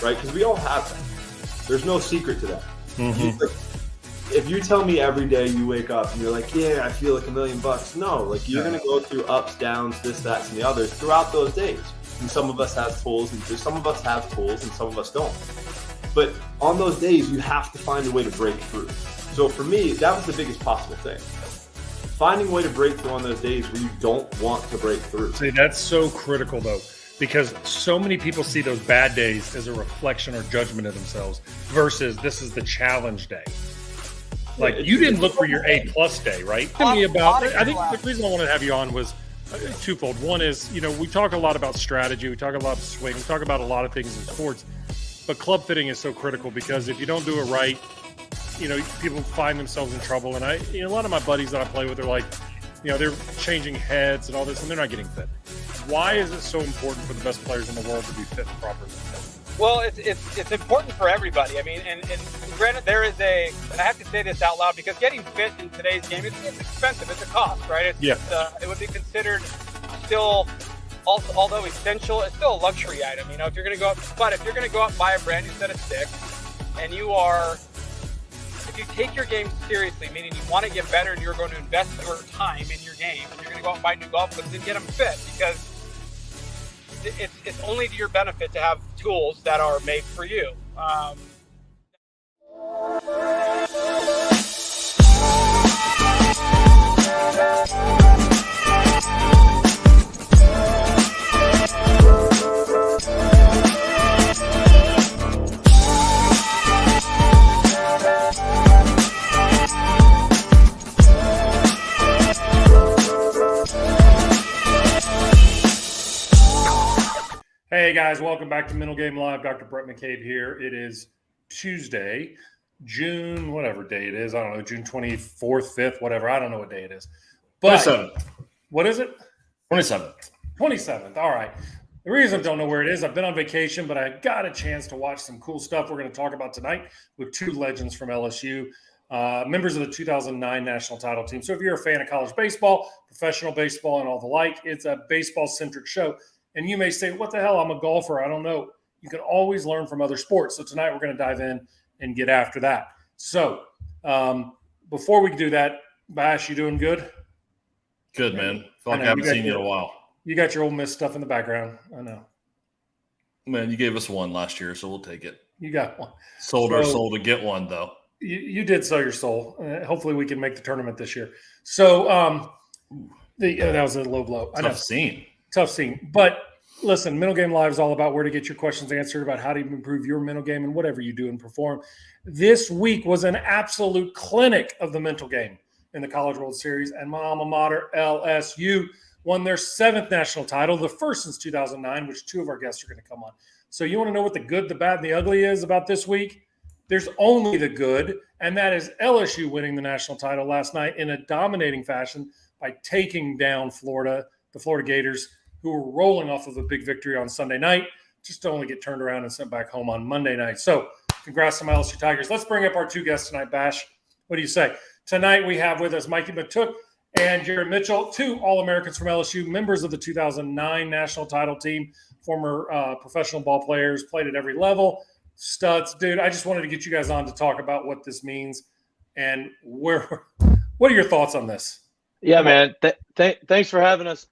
right? Because we all have that. There's no secret to that. Mm-hmm. If you tell me every day you wake up and you're like, yeah, I feel like $1 million, no, like you're going to go through ups, downs, this, that, and the others throughout those days. And some of us have tools, and some of us have tools, and some of us don't. But on those days, you have to find a way to break through. So for me, that was the biggest possible thing. Finding a way to break through on those days where you don't want to break through. See, that's so critical, though, because so many people see those bad days as a reflection or judgment of themselves versus this is the challenge day. Like, you didn't look for your A-plus day, right? Tell me about – I think the reason I wanted to have you on was twofold. One is, we talk a lot about strategy. We talk a lot about swing. We talk about a lot of things in sports. But club fitting is so critical because if you don't do it right, people find themselves in trouble. And a lot of my buddies that I play with are like, they're changing heads and all this, and they're not getting fit. Why is it so important for the best players in the world to be fit properly? Well, it's important for everybody. I mean, and granted, there is and I have to say this out loud because getting fit in today's game is expensive. It's a cost, right? It would be considered still, although essential, it's still a luxury item. If you're going to go out and buy a brand new set of sticks, and if you take your game seriously, meaning you want to get better and you're going to invest your time in your game, and you're going to go out and buy new golf clubs and get them fit because it's only to your benefit to have tools that are made for you. Hey guys, welcome back to Mental Game Live. Dr. Brett McCabe here. It is Tuesday, June, whatever day it is. I don't know, June 24th, 5th, whatever. I don't know what day it is. But 27th. What is it? 27th. 27th. All right. The reason I don't know where it is, I've been on vacation, but I got a chance to watch some cool stuff we're going to talk about tonight with two legends from LSU, members of the 2009 national title team. So if you're a fan of college baseball, professional baseball, and all the like, it's a baseball-centric show. And you may say, what the hell? I'm a golfer. I don't know. You can always learn from other sports. So tonight we're going to dive in and get after that. So before we do that, Bash, you doing good? Good, man. Feel like I haven't seen you in a while. You got your Ole Miss stuff in the background. I know. Man, you gave us one last year, so we'll take it. You got one. Sold our soul to get one, though. You did sell your soul. Hopefully we can make the tournament this year. So that was a low blow. Tough scene. But listen, Mental Game Live is all about where to get your questions answered about how to improve your mental game and whatever you do and perform. This week was an absolute clinic of the mental game in the College World Series, and my alma mater, LSU, won their 7th national title, the first since 2009, which two of our guests are going to come on. So you want to know what the good, the bad, and the ugly is about this week? There's only the good, and that is LSU winning the national title last night in a dominating fashion by taking down the Florida Gators, who were rolling off of a big victory on Sunday night, just to only get turned around and sent back home on Monday night. So congrats to my LSU Tigers. Let's bring up our two guests tonight, Bash. What do you say? Tonight we have with us Mikie Mahtook and Jared Mitchell, two All-Americans from LSU, members of the 2009 national title team, former professional ball players, played at every level, studs. Dude, I just wanted to get you guys on to talk about what this means and what are your thoughts on this? Yeah, man. Thanks for having us.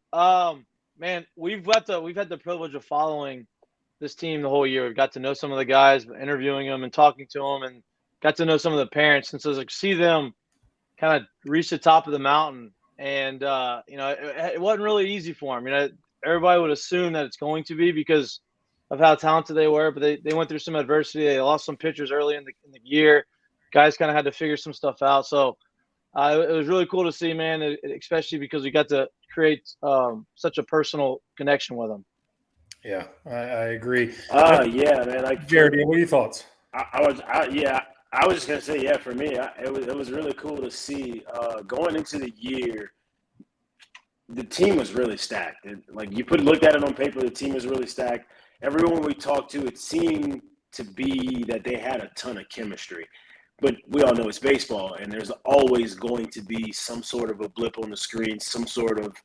Man, we've had the privilege of following this team the whole year. We've got to know some of the guys, interviewing them and talking to them, and got to know some of the parents. And so it's see them kind of reach the top of the mountain. And, it wasn't really easy for them. Everybody would assume that it's going to be because of how talented they were, but they went through some adversity. They lost some pitchers early in the year. Guys kind of had to figure some stuff out. So it was really cool to see, man, especially because we got to create such a personal connection with them. Yeah, I agree. Yeah, man. Jared, what are your thoughts? I was just gonna say, yeah, for me, it was really cool to see going into the year. The team was really stacked. Looked at it on paper, the team was really stacked. Everyone we talked to, it seemed to be that they had a ton of chemistry. But we all know it's baseball, and there's always going to be some sort of a blip on the screen, some sort of,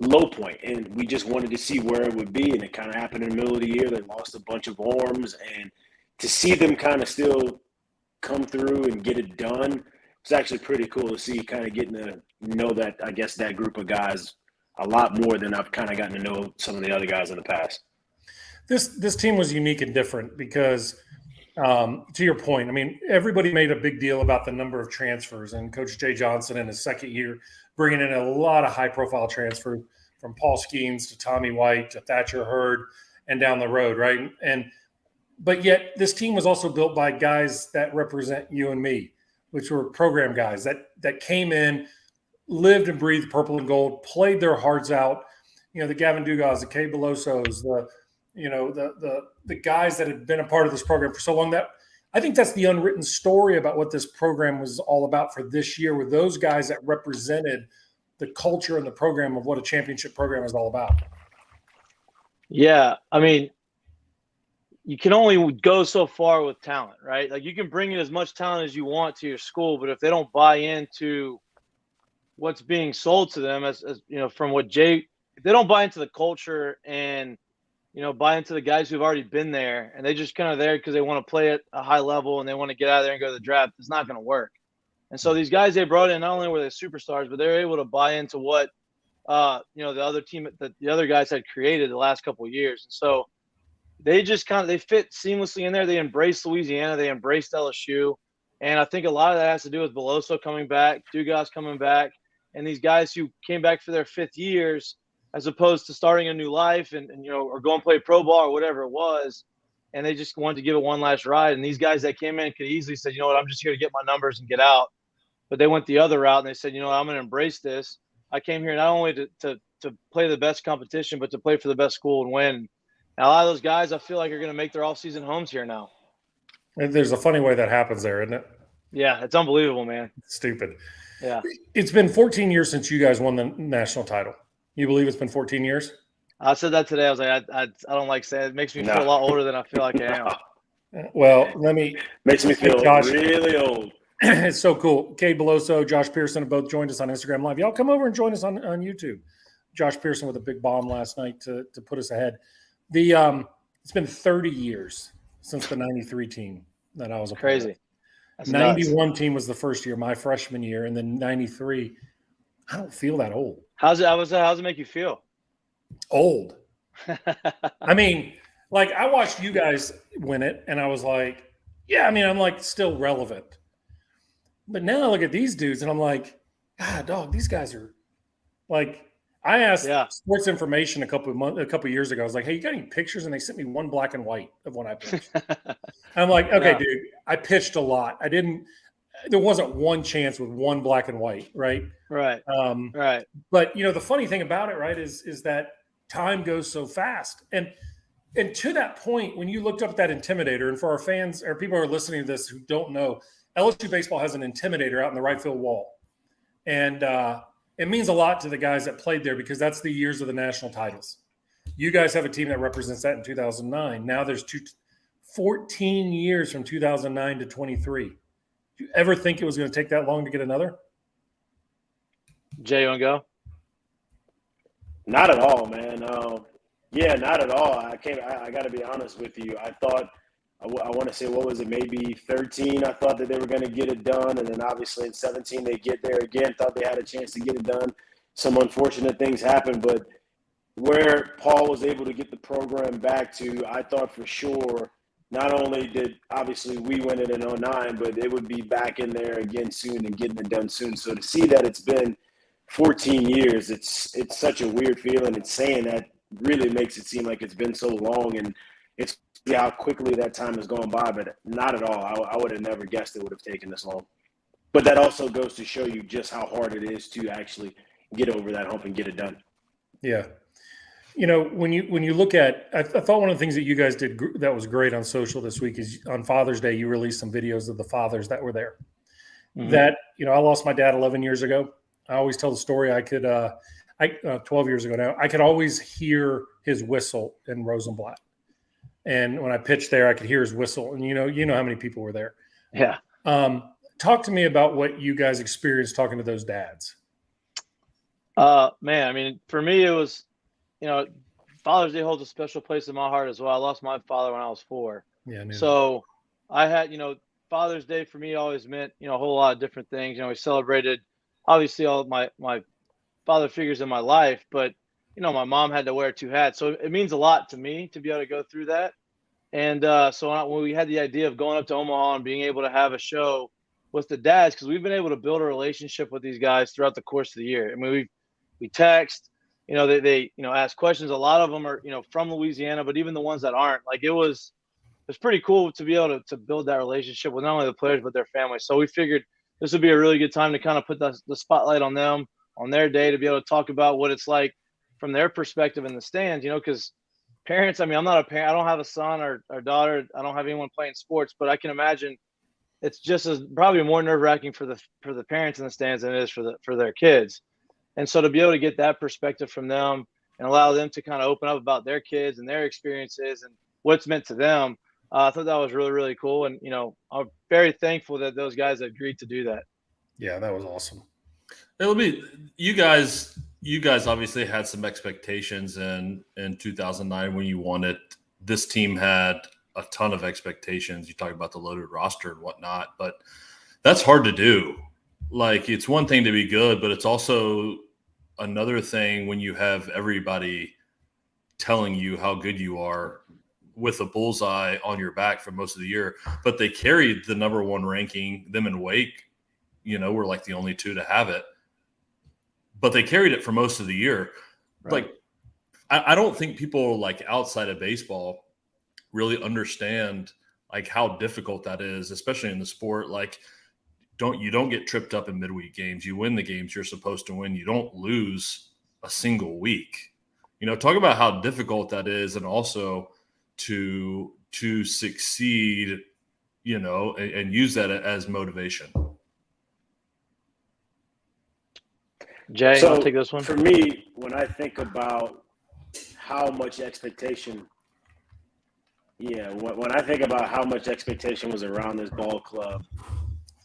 low point, and we just wanted to see where it would be, and it kind of happened in the middle of the year. They lost a bunch of arms, and to see them kind of still come through and get it done, it's actually pretty cool to see, kind of getting to know that, I guess, that group of guys a lot more than I've kind of gotten to know some of the other guys in the past. This team was unique and different because, to your point, I mean, everybody made a big deal about the number of transfers, and Coach Jay Johnson in his second year bringing in a lot of high-profile transfers from Paul Skeens to Tommy White to Thatcher Hurd and down the road, right? But yet this team was also built by guys that represent you and me, which were program guys that came in, lived and breathed purple and gold, played their hearts out. You know, the Gavin Dugas, the Kay Belosos, the guys that had been a part of this program for so long. That I think that's the unwritten story about what this program was all about for this year, with those guys that represented the culture and the program of what a championship program is all about. Yeah, I mean, you can only go so far with talent, right? Like, you can bring in as much talent as you want to your school, but if they don't buy into what's being sold to them, as you know, from what Jay, if they don't buy into the culture and, you know, buy into the guys who've already been there, and they just kind of there because they want to play at a high level and they want to get out of there and go to the draft, it's not going to work. And so these guys they brought in, not only were they superstars, but they were able to buy into what, you know, the other team, the other guys had created the last couple of years. And so they just they fit seamlessly in there. They embraced Louisiana. They embraced LSU. And I think a lot of that has to do with Beloso coming back, Dugas coming back, and these guys who came back for their fifth years, as opposed to starting a new life and you know, or going play pro ball or whatever it was. And they just wanted to give it one last ride. And these guys that came in could easily say, you know what, I'm just here to get my numbers and get out. But they went the other route and they said, you know what, I'm going to embrace this. I came here not only to play the best competition, but to play for the best school and win. And a lot of those guys, I feel like, are going to make their off-season homes here now. And there's a funny way that happens there, isn't it? Yeah, it's unbelievable, man. It's stupid. Yeah. It's been 14 years since you guys won the national title. You believe it's been 14 years? I said that today. I was like, I don't like saying it. It makes me feel a lot older than I feel like I am. Well, makes me feel really old. It's so cool. Kay Beloso, Josh Pearson have both joined us on Instagram Live. Y'all come over and join us on YouTube. Josh Pearson with a big bomb last night to put us ahead. It's been 30 years since the 93 team that I was a part of. Crazy. That's 91 nuts. Team was the first year, my freshman year, and then 93. I don't feel that old. How's it make you feel? Old. I mean, like, I watched you guys win it, and I was like, yeah, I mean, I'm like still relevant. But now I look at these dudes, and I'm like, God, dog, these guys are like. I asked Sports Information a couple years ago. I was like, hey, you got any pictures? And they sent me one black and white of when I pitched. I'm like, okay, dude, I pitched a lot. There wasn't one chance with one black and white, right? Right. Right. But, you know, the funny thing about it, right, is that time goes so fast. And to that point, when you looked up that Intimidator, and for our fans or people who are listening to this who don't know, LSU baseball has an Intimidator out in the right field wall. And it means a lot to the guys that played there because that's the years of the national titles. You guys have a team that represents that in 2009. Now there's 14 years from 2009 to 23. Do you ever think it was going to take that long to get another? Jay, you want to go? Not at all, man. Yeah, not at all. I got to be honest with you. I thought I want to say, what was it, maybe 13, I thought that they were going to get it done. And then obviously in 17, they get there again, thought they had a chance to get it done. Some unfortunate things happened, but where Paul was able to get the program back to, I thought for sure, not only did obviously we win it in 09, but it would be back in there again soon and getting it done soon. So to see that it's been 14 years, it's such a weird feeling. It's saying that really makes it seem like it's been so long, and it's how quickly that time has gone by, but not at all. I would have never guessed it would have taken this long. But that also goes to show you just how hard it is to actually get over that hump and get it done. Yeah. You know, when you look at, I thought one of the things that you guys did that was great on social this week is on Father's Day, you released some videos of the fathers that were there. Mm-hmm. That, you know, I lost my dad 11 years ago. I always tell the story. 12 years ago now, I could always hear his whistle in Rosenblatt. And when I pitched there, I could hear his whistle. And you know how many people were there. Yeah. Talk to me about what you guys experienced talking to those dads. Man, I mean, for me, it was, Father's Day holds a special place in my heart as well. I lost my father when I was 4. Yeah, So I had, Father's Day for me always meant, a whole lot of different things. We celebrated obviously all my father figures in my life, but my mom had to wear 2 hats. So it means a lot to me to be able to go through that. And when we had the idea of going up to Omaha and being able to have a show with the dads, because we've been able to build a relationship with these guys throughout the course of the year. I mean, we text, they ask questions. A lot of them are, from Louisiana, but even the ones that aren't, like it's pretty cool to be able to build that relationship with not only the players, but their families. So we figured this would be a really good time to kind of put the spotlight on them on their day to be able to talk about what it's like from their perspective in the stands, because parents, I mean, I'm not a parent. I don't have a son or daughter. I don't have anyone playing sports, but I can imagine it's just as probably more nerve wracking for the parents in the stands than it is for their kids. And so to be able to get that perspective from them and allow them to kind of open up about their kids and their experiences and what's meant to them, I thought that was really, really cool. And, I'm very thankful that those guys agreed to do that. Yeah, that was awesome. It'll be you guys obviously had some expectations in 2009 when you won it. This team had a ton of expectations. You talk about the loaded roster and whatnot, but that's hard to do. Like, it's one thing to be good, but it's also another thing when you have everybody telling you how good you are with a bullseye on your back for most of the year. But they carried the number 1 ranking, them and Wake, were like the only 2 to have it. But they carried it for most of the year. Right. Like, I don't think people like outside of baseball really understand like how difficult that is, especially in the sport. Like, you don't get tripped up in midweek games. You win the games you're supposed to win. You don't lose a single week. Talk about how difficult that is, and also to succeed, and use that as motivation. Jay, So I'll take this one. For me, when I think about how much expectation, when I think about how much expectation was around this ball club,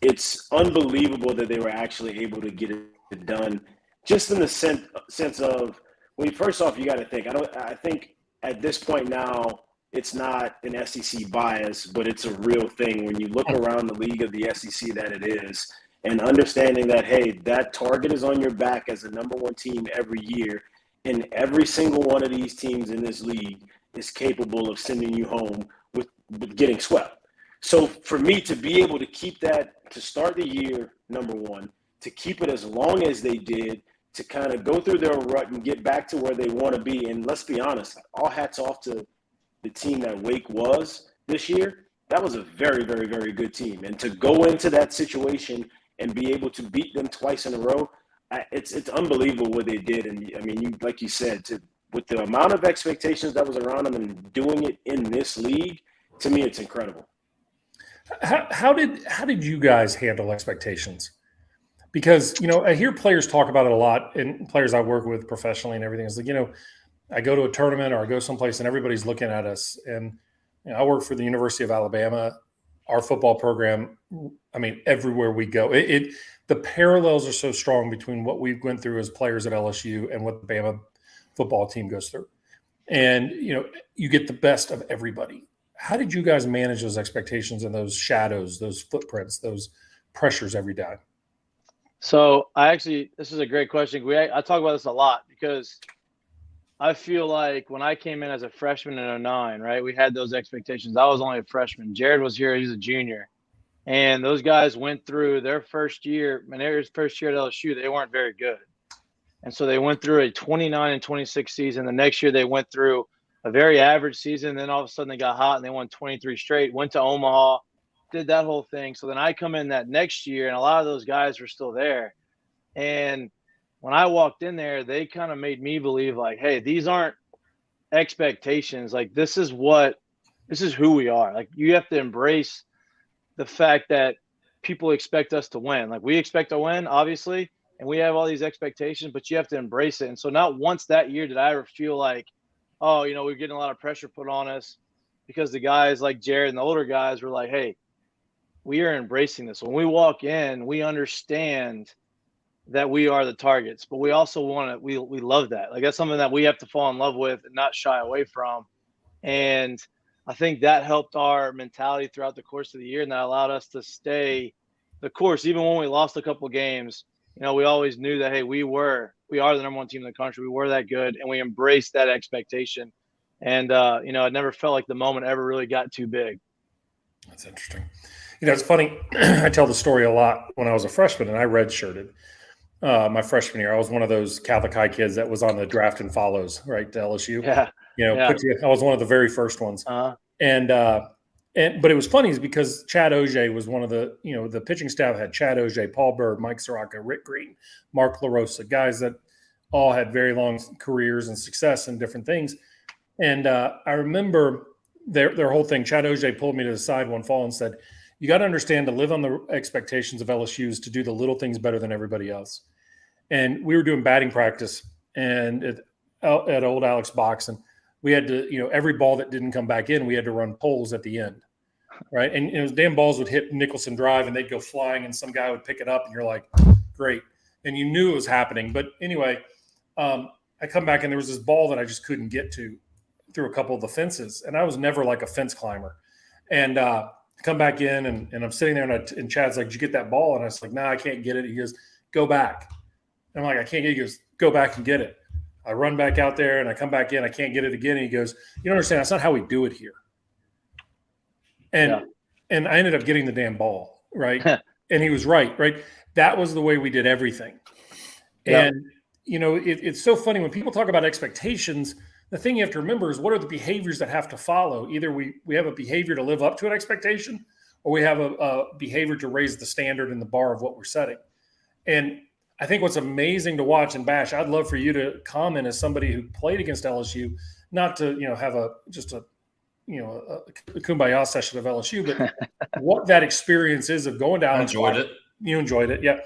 it's unbelievable that they were actually able to get it done. Just in the sense of, first off, you got to think. I think at this point now, it's not an SEC bias, but it's a real thing when you look around the league of the SEC that it is. And understanding that, hey, that target is on your back as a number 1 team every year, and every single one of these teams in this league is capable of sending you home with getting swept. So for me to be able to keep that, to start the year, number 1, to keep it as long as they did, to kind of go through their rut and get back to where they want to be. And let's be honest, all hats off to the team that Wake was this year. That was a very, very, very good team. And to go into that situation and be able to beat them twice in a row, it's unbelievable what they did. And I mean, like you said, with the amount of expectations that was around them and doing it in this league, to me, it's incredible. How did you guys handle expectations? Because, I hear players talk about it a lot, and players I work with professionally and everything. It's like, I go to a tournament or I go someplace and everybody's looking at us. And I work for the University of Alabama. Our football program, I mean, everywhere we go, the parallels are so strong between what we went through as players at LSU and what the Bama football team goes through. And, you get the best of everybody. How did you guys manage those expectations and those shadows, those footprints, those pressures every day? So this is a great question. I talk about this a lot because I feel like when I came in as a freshman in 2009, right, we had those expectations. I was only a freshman. Jared was here. He's a junior. And those guys went through their first year. Their first year at LSU, they weren't very good. And so they went through a 29-26 season. The next year they went through a very average season. Then all of a sudden they got hot and they won 23 straight, went to Omaha, did that whole thing. So then I come in that next year and a lot of those guys were still there. And when I walked in there, they kind of made me believe like, hey, these aren't expectations. Like, this is who we are. Like, you have to embrace the fact that people expect us to win. Like, we expect to win, obviously, and we have all these expectations, but you have to embrace it. And so not once that year did I ever feel like, oh, we're getting a lot of pressure put on us, because the guys like Jared and the older guys were like, hey, we are embracing this. When we walk in, we understand that we are the targets, but we also want to, we love that. Like, that's something that we have to fall in love with and not shy away from. And I think that helped our mentality throughout the course of the year, and that allowed us to stay the course. Even when we lost a couple games, we always knew that, hey, we are the number one team in the country. We were that good, and we embraced that expectation. And, it never felt like the moment ever really got too big. That's interesting. It's funny. I tell the story a lot. When I was a freshman and I redshirted my freshman year, I was one of those Catholic high kids that was on the draft and follows, right, to LSU. Yeah. I was one of the very first ones. But it was funny is because Chad Auger was one of the, the pitching staff had Chad Auger, Paul Bird, Mike Soroka, Rick Green, Mark LaRosa, guys that all had very long careers and success in different things. And I remember their whole thing. Chad Auger pulled me to the side one fall and said, you got to understand, to live on the expectations of LSU is to do the little things better than everybody else. And we were doing batting practice and at old Alex Box, and we had to, every ball that didn't come back in, we had to run polls at the end, right? And those damn balls would hit Nicholson Drive and they'd go flying and some guy would pick it up and you're like, great. And you knew it was happening. But anyway, I come back and there was this ball that I just couldn't get to through a couple of the fences. And I was never like a fence climber. And come back in and I'm sitting there and Chad's like, did you get that ball? And I was like, no, I can't get it. He goes, go back. And I'm like, I can't get it. He goes, go back and get it. I run back out there and I come back in. I can't get it again. And he goes, you don't understand. That's not how we do it here. And I ended up getting the damn ball, right? And he was right? That was the way we did everything. Yeah. And, it's so funny when people talk about expectations. The thing you have to remember is what are the behaviors that have to follow? Either we have a behavior to live up to an expectation, or we have a behavior to raise the standard and the bar of what we're setting. And I think what's amazing to watch, and Bash, I'd love for you to comment as somebody who played against LSU, not to have a kumbaya session of LSU, but what that experience is of going to Alex Box. You enjoyed it, yeah.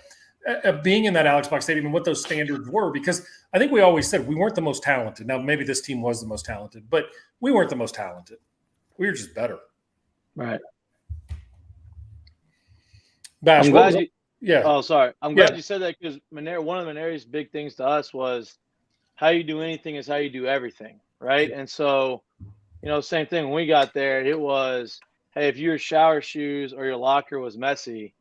Being in that Alex Box Stadium and what those standards were, because I think we always said we weren't the most talented. Now, maybe this team was the most talented, but we weren't the most talented. We were just better. Right. Bash, I'm glad you – yeah. Oh, sorry. I'm glad you said that because one of Maneri's big things to us was how you do anything is how you do everything, right? And so, same thing. When we got there, it was, hey, if your shower shoes or your locker was messy,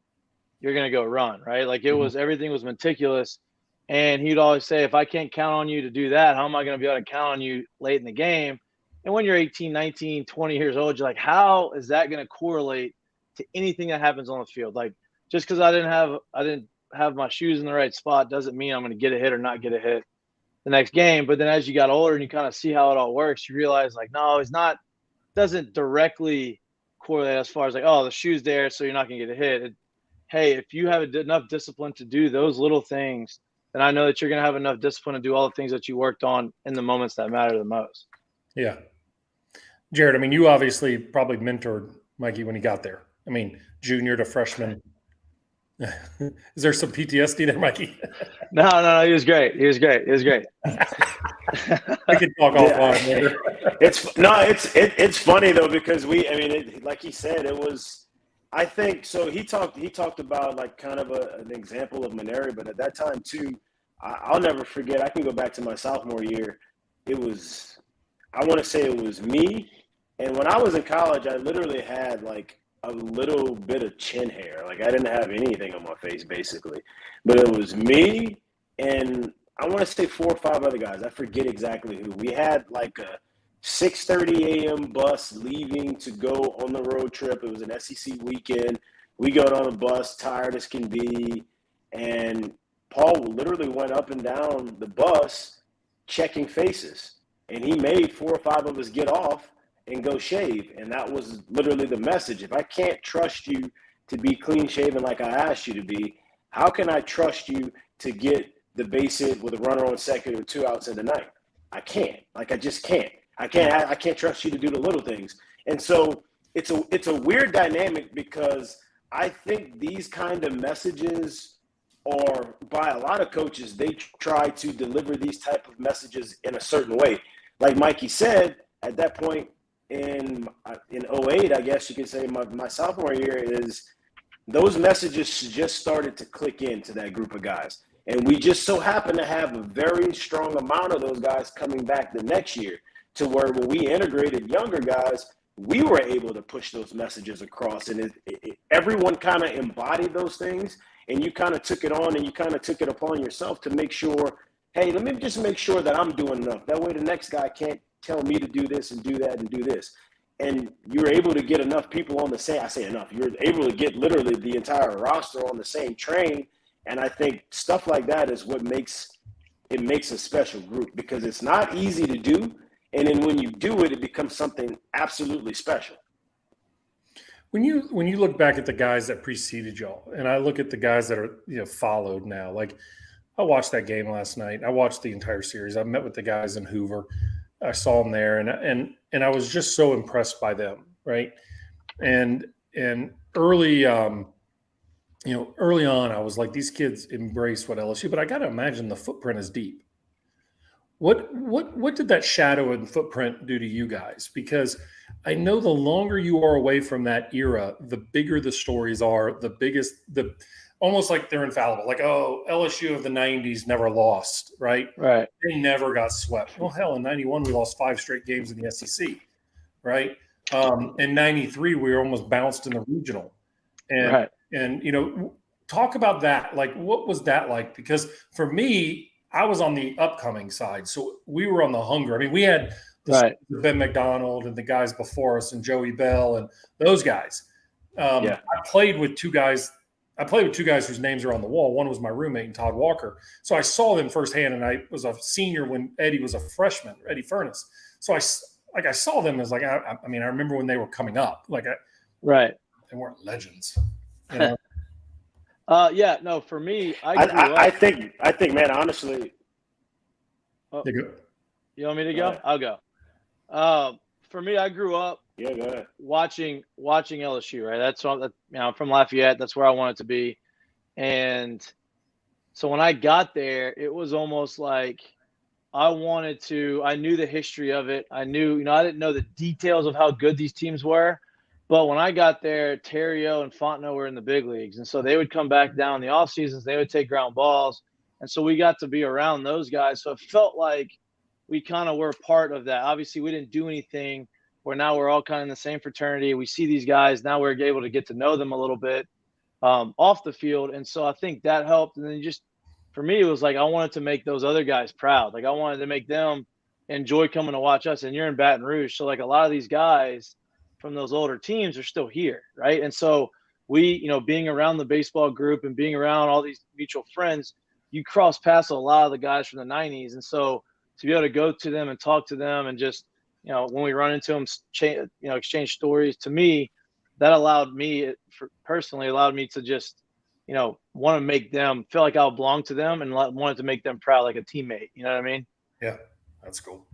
you're going to go run, right? Like it was, everything was meticulous. And he'd always say, if I can't count on you to do that, how am I going to be able to count on you late in the game? And when you're 18, 19, 20 years old, you're like, how is that going to correlate to anything that happens on the field? Like, just because I didn't have my shoes in the right spot doesn't mean I'm going to get a hit or not get a hit the next game. But then as you got older and you kind of see how it all works, you realize like, no, doesn't directly correlate as far as like, oh, the shoe's there, so you're not going to get a hit. Hey, if you have enough discipline to do those little things, then I know that you're going to have enough discipline to do all the things that you worked on in the moments that matter the most. Yeah. Jared, I mean, you obviously probably mentored Mikie when he got there. I mean, junior to freshman. Is there some PTSD there, Mikie? No, he was great. I can talk offline later. It's funny though, because like he said, it was, I think so. He talked about like kind of an example of Maneri, but at that time too, I'll never forget. I can go back to my sophomore year. I want to say it was me, and when I was in college, I literally had like a little bit of chin hair. Like I didn't have anything on my face basically, but it was me and I want to say 4 or 5 other guys. I forget exactly who. We had like a 6:30 a.m. bus leaving to go on the road trip. It was an SEC weekend. We got on the bus, tired as can be, and Paul literally went up and down the bus checking faces, and he made 4 or 5 of us get off and go shave. And that was literally the message. If I can't trust you to be clean shaven like I asked you to be, how can I trust you to get the base hit with a runner on second or 2 outs in the ninth? I can't. Like I just can't. I can't trust you to do the little things. And so it's a weird dynamic, because I think these kind of messages are, by a lot of coaches, they try to deliver these type of messages in a certain way. Like Mikie said, at that point in 08, I guess you could say my sophomore year, is those messages just started to click into that group of guys. And we just so happen to have a very strong amount of those guys coming back the next year, to where when we integrated younger guys, we were able to push those messages across. And everyone kind of embodied those things, and you kind of took it on and you kind of took it upon yourself to make sure, hey, let me just make sure that I'm doing enough. That way the next guy can't tell me to do this and do that and do this. And you're able to get enough people on the same, I say enough, you're able to get literally the entire roster on the same train. And I think stuff like that is what makes a special group, because it's not easy to do. And then when you do it, it becomes something absolutely special. When you look back at the guys that preceded y'all, and I look at the guys that are followed now, like I watched that game last night. I watched the entire series. I met with the guys in Hoover. I saw them there, and I was just so impressed by them, right? And early early on, I was like, these kids embrace what LSU, but I got to imagine the footprint is deep. What did that shadow and footprint do to you guys? Because I know the longer you are away from that era, the bigger the stories are, almost like they're infallible. Like, oh, LSU of the 90s never lost, right? Right. They never got swept. Well, hell, in 91, we lost 5 straight games in the SEC, right? In 93, we were almost bounced in the regional. And talk about that. Like, what was that like? Because for me, I was on the upcoming side, so we were on the hunger. I mean, we had Ben McDonald and the guys before us and Joey Bell and those guys. I played with two guys whose names are on the wall. One was my roommate and Todd Walker. So I saw them firsthand, and I was a senior when Eddie was a freshman, Eddie Furness. So I saw them as like, I remember when they were coming up. They weren't legends. For me, I think, man, honestly. You want me to go? I'll go. For me, I grew up go ahead. watching LSU, right? That's I'm from Lafayette. That's where I wanted to be. And so when I got there, it was almost like I knew the history of it. I knew, I didn't know the details of how good these teams were. But when I got there, Terrio and Fontenot were in the big leagues. And so they would come back down in the off seasons. They would take ground balls. And so we got to be around those guys. So it felt like we kind of were part of that. Obviously, we didn't do anything where now we're all kind of in the same fraternity. We see these guys. Now we're able to get to know them a little bit off the field. And so I think that helped. And then just for me, it was like I wanted to make those other guys proud. Like I wanted to make them enjoy coming to watch us. And you're in Baton Rouge. So like a lot of these guys from those older teams are still here, right? And so we, being around the baseball group and being around all these mutual friends, you cross paths a lot of the guys from the 90s. And so to be able to go to them and talk to them and just, when we run into them, exchange stories, to me, that allowed me to just, want to make them feel like I belong to them and wanted to make them proud like a teammate. You know what I mean? Yeah, that's cool.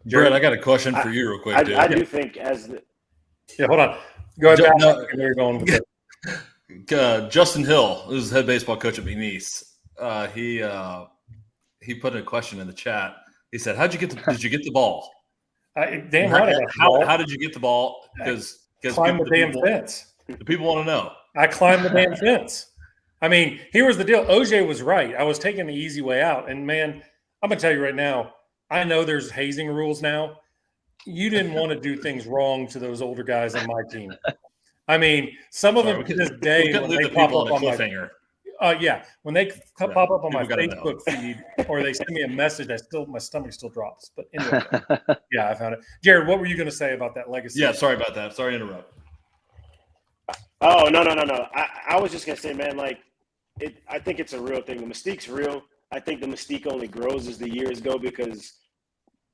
Jared, I got a question for you real quick. I do think hold on. Go ahead. You're going with it. Justin Hill, who's the head baseball coach at McNeese, he put a question in the chat. He said, "Did you get the ball?" Damn right. How did you get the ball? Because climb the damn fence. The people want to know. I climbed the damn fence. I mean, here was the deal. OJ was right. I was taking the easy way out, and man, I'm gonna tell you right now. I know there's hazing rules now. You didn't want to do things wrong to those older guys on my team. I mean, some of them to this day when they pop up on my finger. When they pop up on my Facebook feed or they send me a message, my stomach still drops. But anyway, I found it. Jared, what were you going to say about that legacy? Yeah, sorry about that. Sorry to interrupt. Oh, no. I was just going to say, man, I think it's a real thing. The mystique's real. I think the mystique only grows as the years go because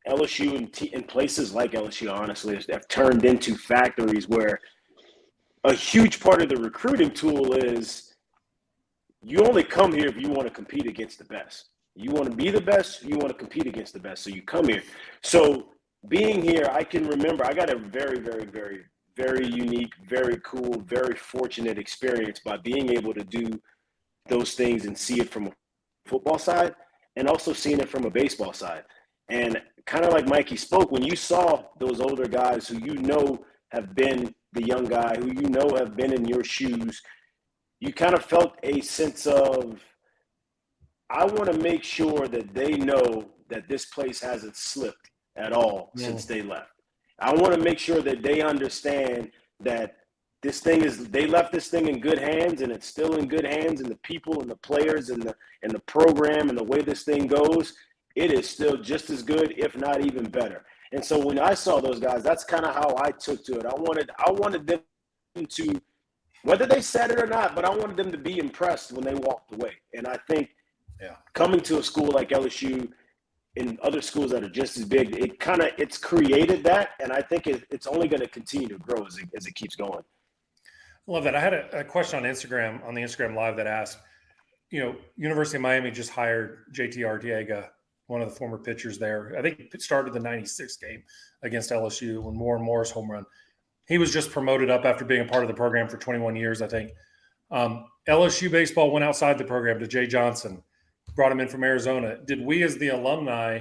LSU and places like LSU, honestly, have turned into factories where a huge part of the recruiting tool is you only come here if you want to compete against the best. You want to be the best, you want to compete against the best, so you come here. So being here, I can remember I got a very, very, very, very unique, very cool, very fortunate experience by being able to do those things and see it from a football side and also seeing it from a baseball side. And kind of like Mikie spoke, when you saw those older guys who have been the young guy, who have been in your shoes, you kind of felt a sense of I want to make sure that they know that this place hasn't slipped at all since they left. I want to make sure that they understand that they left this thing in good hands, and it's still in good hands, and the people and the players and the program and the way this thing goes, it is still just as good, if not even better. And so when I saw those guys, that's kind of how I took to it. I wanted them to, whether they said it or not, but I wanted them to be impressed when they walked away. And I think coming to a school like LSU and other schools that are just as big, it's created that, and I think it's only going to continue to grow as it keeps going. I love that. I had a question on the Instagram Live that asked, University of Miami just hired JT Arteaga, one of the former pitchers there. I think it started the 96 game against LSU when Morris home run. He was just promoted up after being a part of the program for 21 years, I think. LSU baseball went outside the program to Jay Johnson, brought him in from Arizona. Did we as the alumni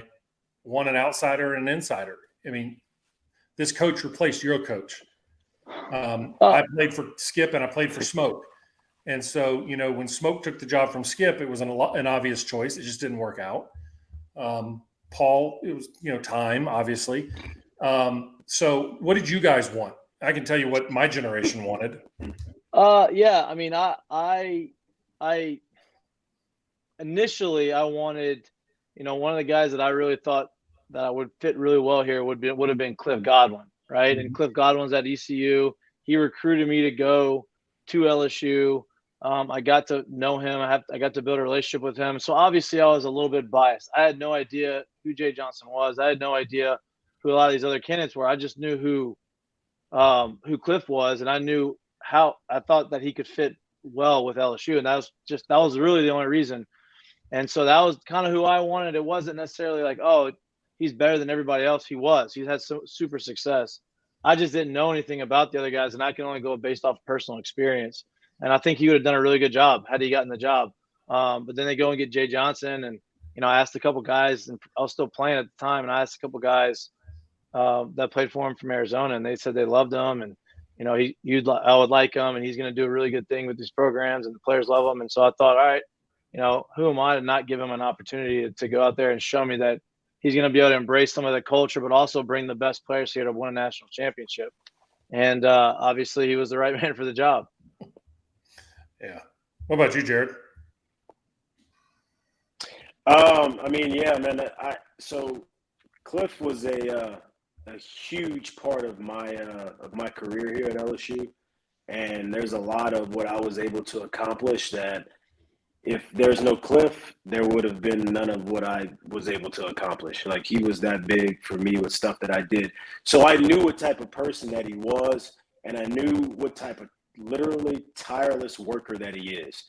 want an outsider and an insider? I mean, this coach replaced your coach. I played for Skip and I played for Smoke. And so, when Smoke took the job from Skip, it was an obvious choice. It just didn't work out. Paul, it was, time, obviously. So what did you guys want? I can tell you what my generation wanted. Yeah. I mean, I initially I wanted, one of the guys that I really thought that I would fit really well here would have been Cliff Godwin, right? And Cliff Godwin's at ECU. He recruited me to go to LSU. I got to know him. I got to build a relationship with him. So obviously I was a little bit biased. I had no idea who Jay Johnson was. I had no idea who a lot of these other candidates were. I just knew who Cliff was, and I knew how I thought that he could fit well with LSU. And that was really the only reason. And so that was kind of who I wanted. It wasn't necessarily like, oh, he's better than everybody else. He was. He's had super success. I just didn't know anything about the other guys, and I can only go based off personal experience. And I think he would have done a really good job had he gotten the job. But then they go and get Jay Johnson, and I asked a couple guys, and I was still playing at the time, and I asked a couple guys that played for him from Arizona, and they said they loved him, and I would like him, and he's going to do a really good thing with these programs, and the players love him. And so I thought, all right, who am I to not give him an opportunity to go out there and show me that he's going to be able to embrace some of the culture, but also bring the best players here to win a national championship. And obviously he was the right man for the job. Yeah. What about you, Jared? I mean, yeah, man. So Cliff was a huge part of my career here at LSU, and there's a lot of what I was able to accomplish that if there's no Cliff, there would have been none of what I was able to accomplish. Like, he was that big for me with stuff that I did. So I knew what type of person that he was, and I knew what type of literally tireless worker that he is.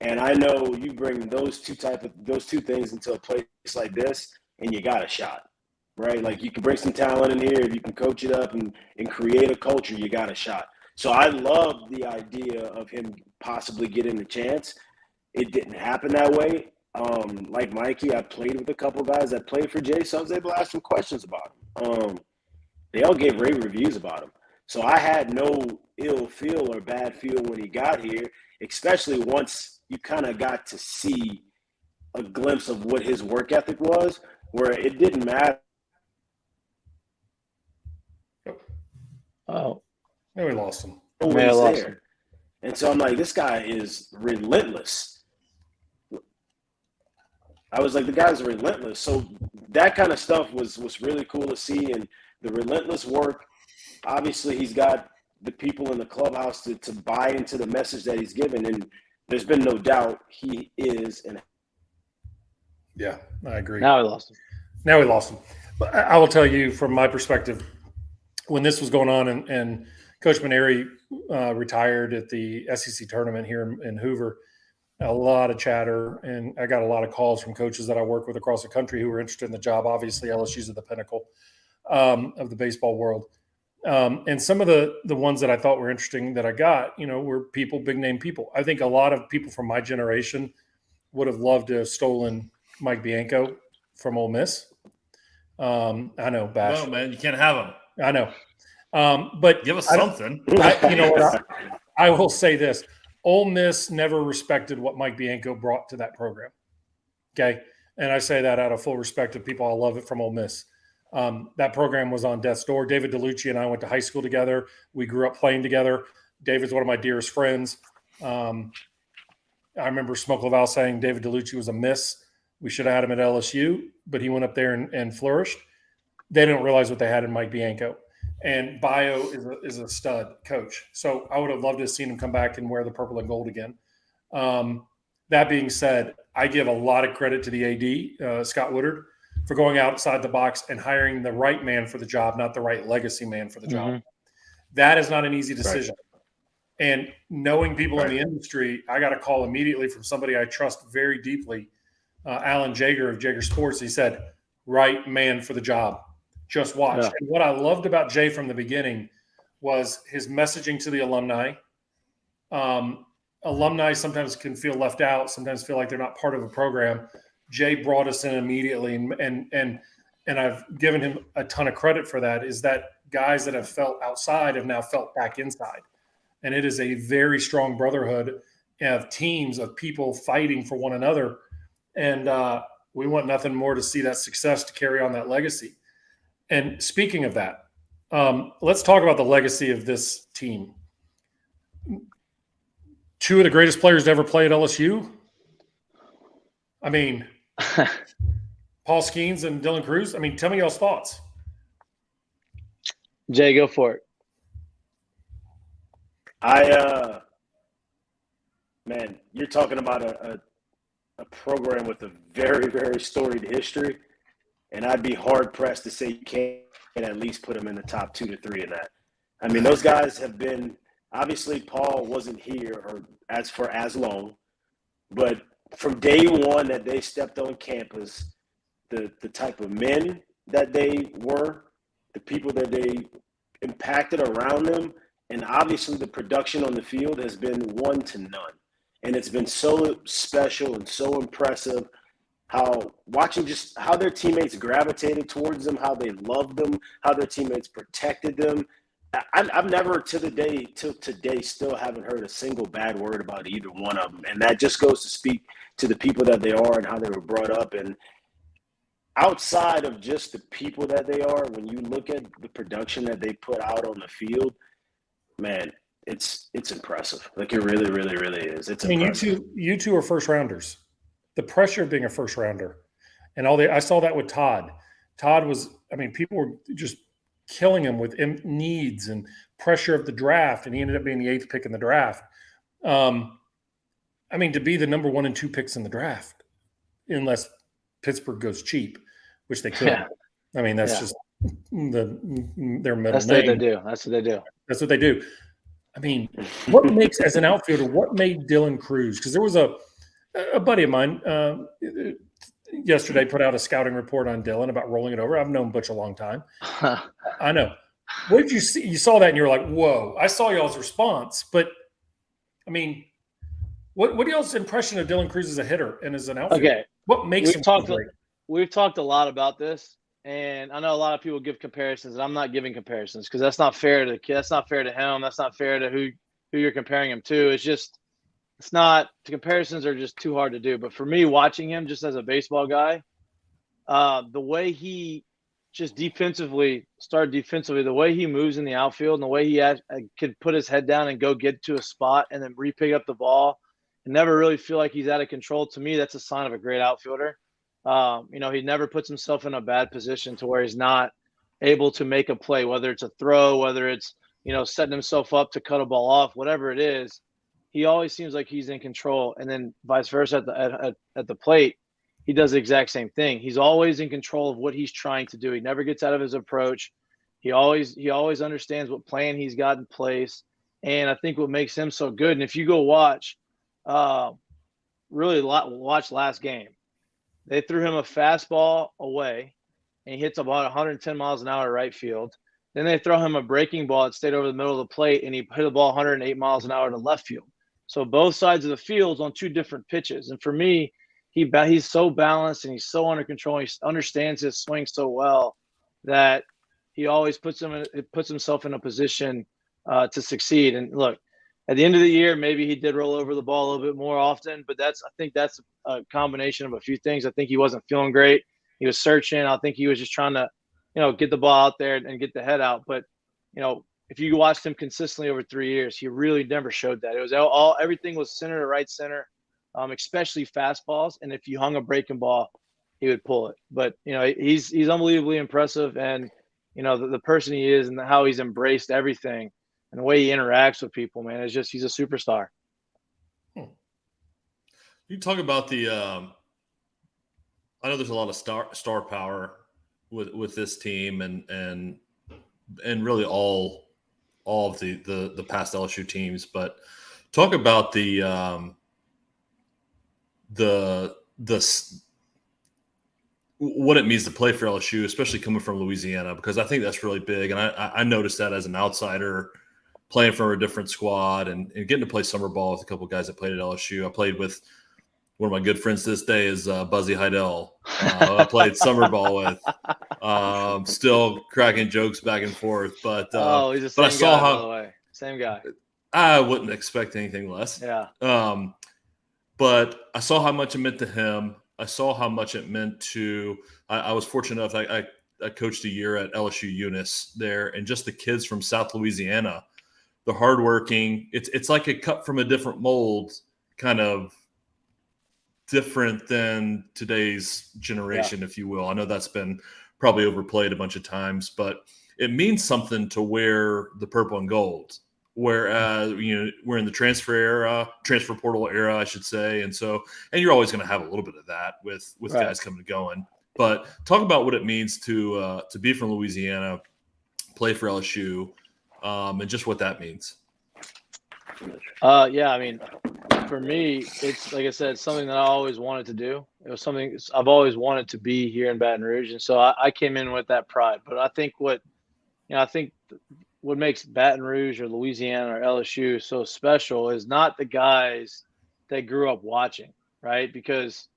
And I know you bring those two things into a place like this, and you got a shot, right? Like, you can bring some talent in here, if you can coach it up and create a culture, you got a shot. So I love the idea of him possibly getting the chance. It didn't happen that way. Like Mikie, I played with a couple guys that played for Jay, so I was able to ask some questions about him. They all gave rave reviews about him. So I had no ill feel or bad feel when he got here, especially once you kind of got to see a glimpse of what his work ethic was, where it didn't matter. Oh, yeah, we lost him. Always there. And so I'm like, this guy is relentless. I was like, the guy's relentless. So that kind of stuff was really cool to see. And the relentless work, obviously he's got the people in the clubhouse to buy into the message that he's given. And there's been no doubt he is. Yeah, I agree. Now we lost him. But I will tell you from my perspective, when this was going on and Coach Maneri retired at the SEC tournament here in Hoover, a lot of chatter, and I got a lot of calls from coaches that I work with across the country who were interested in the job. Obviously, LSU's at the pinnacle of the baseball world. And some of the ones that I thought were interesting that I got, were big name people. I think a lot of people from my generation would have loved to have stolen Mike Bianco from Ole Miss. I know, Bash. No, man, you can't have him. I know. But give us something. I will say this. Ole Miss never respected what Mike Bianco brought to that program. Okay. And I say that out of full respect to people I love it from Ole Miss. That program was on death's door. David DeLucci and I went to high school together. We grew up playing together. David's one of my dearest friends. I remember Smoke Laval saying David DeLucci was a miss. We should have had him at LSU, but he went up there and flourished. They didn't realize what they had in Mike Bianco. And Bio is a stud coach. So I would have loved to have seen him come back and wear the purple and gold again. That being said, I give a lot of credit to the AD, Scott Woodard, for going outside the box and hiring the right man for the job, not the right legacy man for the job. That is not an easy decision. Right. And knowing people in the industry, I got a call immediately from somebody I trust very deeply, Alan Jager of Jager Sports. He said, right man for the job. Just watch. Yeah. And what I loved about Jay from the beginning was his messaging to the alumni. Alumni sometimes can feel left out, sometimes feel like they're not part of a program. Jay brought us in immediately, and I've given him a ton of credit for that, is that guys that have felt outside have now felt back inside. And it is a very strong brotherhood of teams of people fighting for one another. And we want nothing more to see that success to carry on that legacy. And speaking of that, let's talk about the legacy of this team. Two of the greatest players to ever play at LSU. I mean, Paul Skeens and Dylan Cruz. I mean, tell me y'all's thoughts. Jay, go for it. Man, you're talking about a program with a very, very storied history, and I'd be hard pressed to say you can't at least put them in the top 2 to 3 in that. I mean, those guys have been. Obviously, Paul wasn't here or for as long, but from day one that they stepped on campus, the type of men that they were, the people that they impacted around them, and obviously the production on the field has been one to none. And it's been so special and so impressive watching just how their teammates gravitated towards them, how they loved them, how their teammates protected them. I've never till today still haven't heard a single bad word about either one of them. And that just goes to speak to the people that they are and how they were brought up. And outside of just the people that they are, when you look at the production that they put out on the field, man, it's impressive. Like it really, really, really is. It's impressive. You two are first rounders. The pressure of being a first rounder and I saw that with Todd. Todd was, people were just killing him with needs and pressure of the draft, and he ended up being the 8th pick in the draft. To be the number 1 and 2 picks in the draft, unless Pittsburgh goes cheap, which they could. Yeah. That's just their middle That's name. What they do. That's what they do. That's what they do. What makes, as an outfielder, what made Dylan Cruz? Because there was a buddy of mine yesterday put out a scouting report on Dylan about rolling it over. I've known Butch a long time. I know. What did you see? You saw that and you were like, whoa. I saw y'all's response. But, what y'all's impression of Dylan Cruz as a hitter and as an outfielder? Okay. What makes him great? We've talked a lot about this, and I know a lot of people give comparisons, and I'm not giving comparisons because that's not fair to the kid. That's not fair to him. That's not fair to who you're comparing him to. It's not – the comparisons are just too hard to do. But for me, watching him just as a baseball guy, the way he just defensively, the way he moves in the outfield and the way he could put his head down and go get to a spot and then re-pick up the ball and never really feel like he's out of control, to me, that's a sign of a great outfielder. He never puts himself in a bad position to where he's not able to make a play, whether it's a throw, whether it's, setting himself up to cut a ball off, whatever it is. He always seems like he's in control, and then vice versa at the plate, he does the exact same thing. He's always in control of what he's trying to do. He never gets out of his approach. He always understands what plan he's got in place, and I think what makes him so good. And if you go watch last game, they threw him a fastball away, and he hits about 110 miles an hour right field. Then they throw him a breaking ball that stayed over the middle of the plate, and he hit the ball 108 miles an hour to left field. So both sides of the field on 2 different pitches. And for me, he's so balanced and he's so under control. He understands his swing so well that he always puts himself in a position to succeed. And look, At the end of the year, maybe he did roll over the ball a little bit more often, but I think that's a combination of a few things. I think he wasn't feeling great. He was searching. I think he was just trying to, get the ball out there and get the head out. But, if you watched him consistently over 3 years, he really never showed that. It was everything was center to right center, especially fastballs. And if you hung a breaking ball, he would pull it. But, he's unbelievably impressive. And, the person he is and how he's embraced everything and the way he interacts with people, man, he's a superstar. You talk about the I know there's a lot of star power with this team and really all of the past LSU teams, but talk about the what it means to play for LSU, especially coming from Louisiana, because I think that's really big. And I noticed that as an outsider playing for a different squad and getting to play summer ball with a couple of guys that played at LSU. I played with one of my good friends to this day is Buzzy Heidel. I played summer ball with, still cracking jokes back and forth. But he's the same guy, by the way. Same guy. I wouldn't expect anything less. Yeah. But I saw how much it meant to him. I saw how much it meant to I was fortunate enough. I coached a year at LSU Eunice there, and just the kids from South Louisiana, the hardworking. It's like a cut from a different mold, kind of different than today's generation, if you will. I know that's been probably overplayed a bunch of times, but it means something to wear the purple and gold. Whereas, we're in the transfer portal era, I should say. And you're always going to have a little bit of that with right. guys coming and going. But talk about what it means to be from Louisiana, play for LSU, and just what that means. Yeah, I mean, for me, it's like I said, something that I always wanted to do. It was something I've always wanted to be here in Baton Rouge, and so I came in with that pride. But I think what makes Baton Rouge or Louisiana or LSU so special is not the guys that grew up watching, right? Because,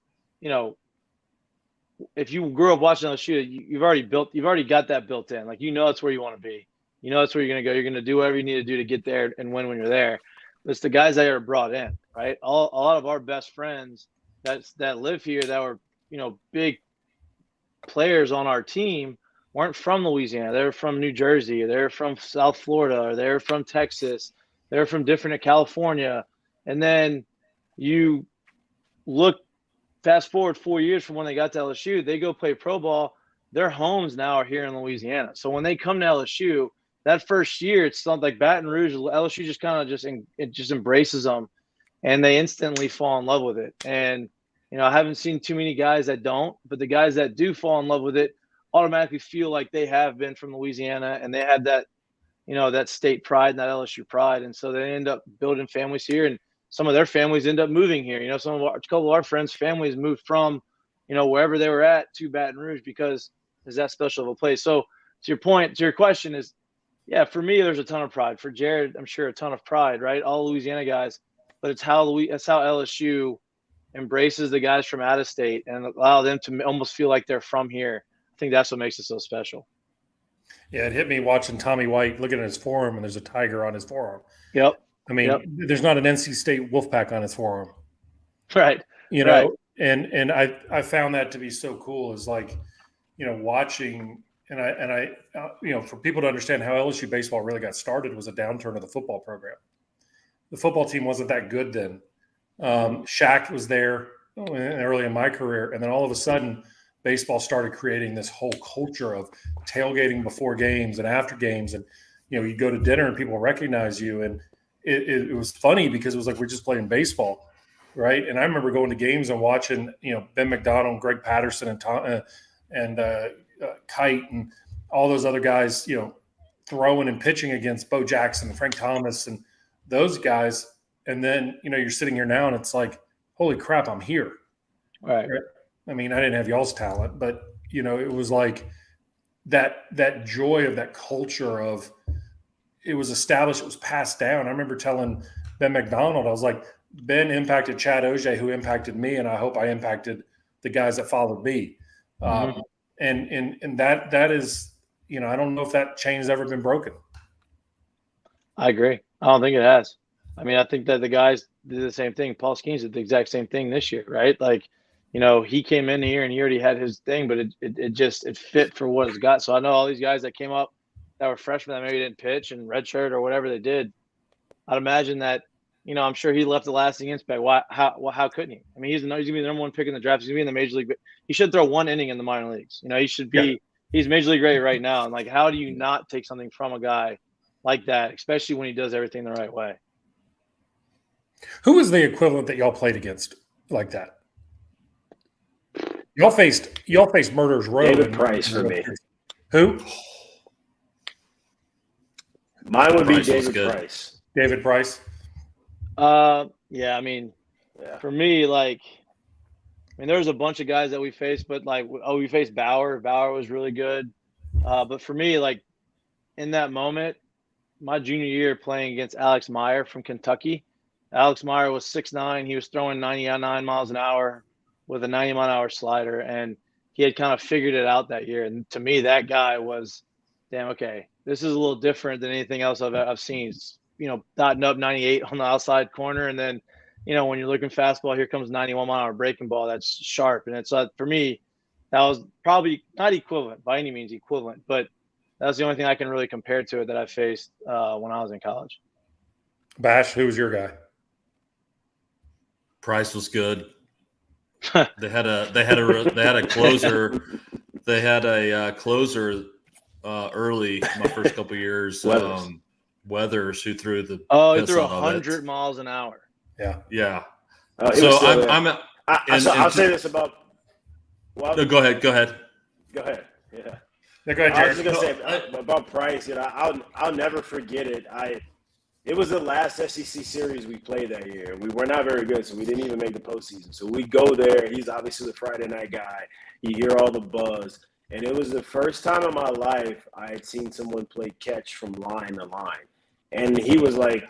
if you grew up watching LSU, you've already got that built in. Like, it's where you want to be. That's where you're going to go. You're going to do whatever you need to do to get there and win when you're there. But it's the guys that are brought in, right? A lot of our best friends that live here that were, big players on our team weren't from Louisiana. They were from New Jersey. They're from South Florida. Or they're from Texas. They're from different California. And then you fast forward 4 years from when they got to LSU, they go play pro ball. Their homes now are here in Louisiana. So when they come to LSU, that first year, it's not like Baton Rouge. LSU just kind of just embraces them, and they instantly fall in love with it. And I haven't seen too many guys that don't, but the guys that do fall in love with it automatically feel like they have been from Louisiana, and they had that, that state pride and that LSU pride, and so they end up building families here, and some of their families end up moving here. A couple of our friends' families moved from, wherever they were at to Baton Rouge because it's that special of a place. So to your question is, yeah, for me, there's a ton of pride. For Jared, I'm sure a ton of pride, right? All Louisiana guys, but it's how LSU embraces the guys from out of state and allow them to almost feel like they're from here. I think that's what makes it so special. Yeah, it hit me watching Tommy White looking at his forearm, and there's a tiger on his forearm. Yep. I mean, There's not an NC State Wolfpack on his forearm. Right. Right. And I found that to be so cool is like, watching and I for people to understand how LSU baseball really got started was a downturn of the football program. The football team wasn't that good then. Shaq was there early in my career, and then all of a sudden baseball started creating this whole culture of tailgating before games and after games, and you go to dinner and people recognize you, and it was funny because it was like we're just playing baseball, right? And I remember going to games and watching Ben McDonald, Greg Patterson, and Kite and all those other guys, throwing and pitching against Bo Jackson and Frank Thomas and those guys. And then, you're sitting here now and it's like, holy crap, I'm here. Right. I mean, I didn't have y'all's talent, but, it was like that joy of that culture of it was established, it was passed down. I remember telling Ben McDonald, I was like, Ben impacted Chad Ojay, who impacted me, and I hope I impacted the guys that followed me. Mm-hmm. And that is, I don't know if that chain has ever been broken. I agree. I don't think it has. I mean, I think that the guys did the same thing. Paul Skeens did the exact same thing this year, right? Like, he came in here and he already had his thing, but it fit for what it's got. So I know all these guys that came up that were freshmen that maybe didn't pitch and redshirt or whatever they did. I'd imagine that, I'm sure he left a lasting impact. How couldn't he? I mean, he's going to be the number one pick in the draft. He's going to be in the major league. He should throw one inning in the minor leagues. He should be. He's major league ready right now. And like, how do you not take something from a guy like that, especially when he does everything the right way? Who was the equivalent that y'all played against like that? Y'all faced Murderers Row. David Price for me. Who? Mine would be David Price. David Price. Yeah. I mean, for me, like, there was a bunch of guys that we faced, but like, we faced Bauer. Bauer was really good. But for me, like, in that moment, my junior year playing against Alex Meyer from Kentucky. Alex Meyer was 6'9". He was throwing 99 miles an hour with a 90-mile-an-hour slider, and he had kind of figured it out that year. And to me, that guy was, damn, okay, this is a little different than anything else I've seen. Dotting up 98 on the outside corner, and then, when you're looking fastball, here comes 91-mile-an-hour breaking ball that's sharp. And it's for me, that was probably not equivalent by any means equivalent, but that's the only thing I can really compare to it that I faced when I was in college. Bash, who was your guy? Price was good. They had a closer. They had a closer early my first couple years. Weathers, who threw the he threw 100 miles an hour. Yeah. So I'll say this about. Well, no, go ahead. Go ahead. Yeah. Go ahead, Jared. I was just gonna say about Price. I'll never forget it. It was the last SEC series we played that year. We were not very good, so we didn't even make the postseason. So we go there. He's obviously the Friday night guy. You hear all the buzz. And it was the first time in my life I had seen someone play catch from line to line. And he was like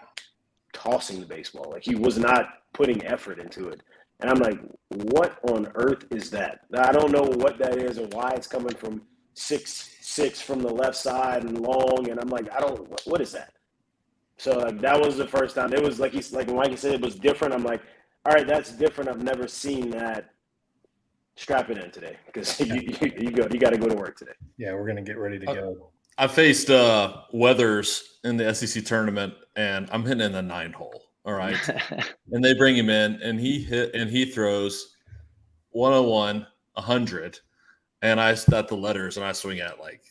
tossing the baseball. Like, he was not putting effort into it. And I'm like, what on earth is that? I don't know what that is or why it's coming from 6'6" from the left side and long. And I'm like, what is that? So that was the first time. It was like Mikey said, it was different. I'm like, all right, that's different. I've never seen that. Strap it in today, because you got to go to work today. Yeah, we're gonna get ready to go. I faced Weathers in the SEC tournament, and I'm hitting in the 9-hole. All right, and they bring him in, and he throws 101, 100, and I start the letters, and I swing at like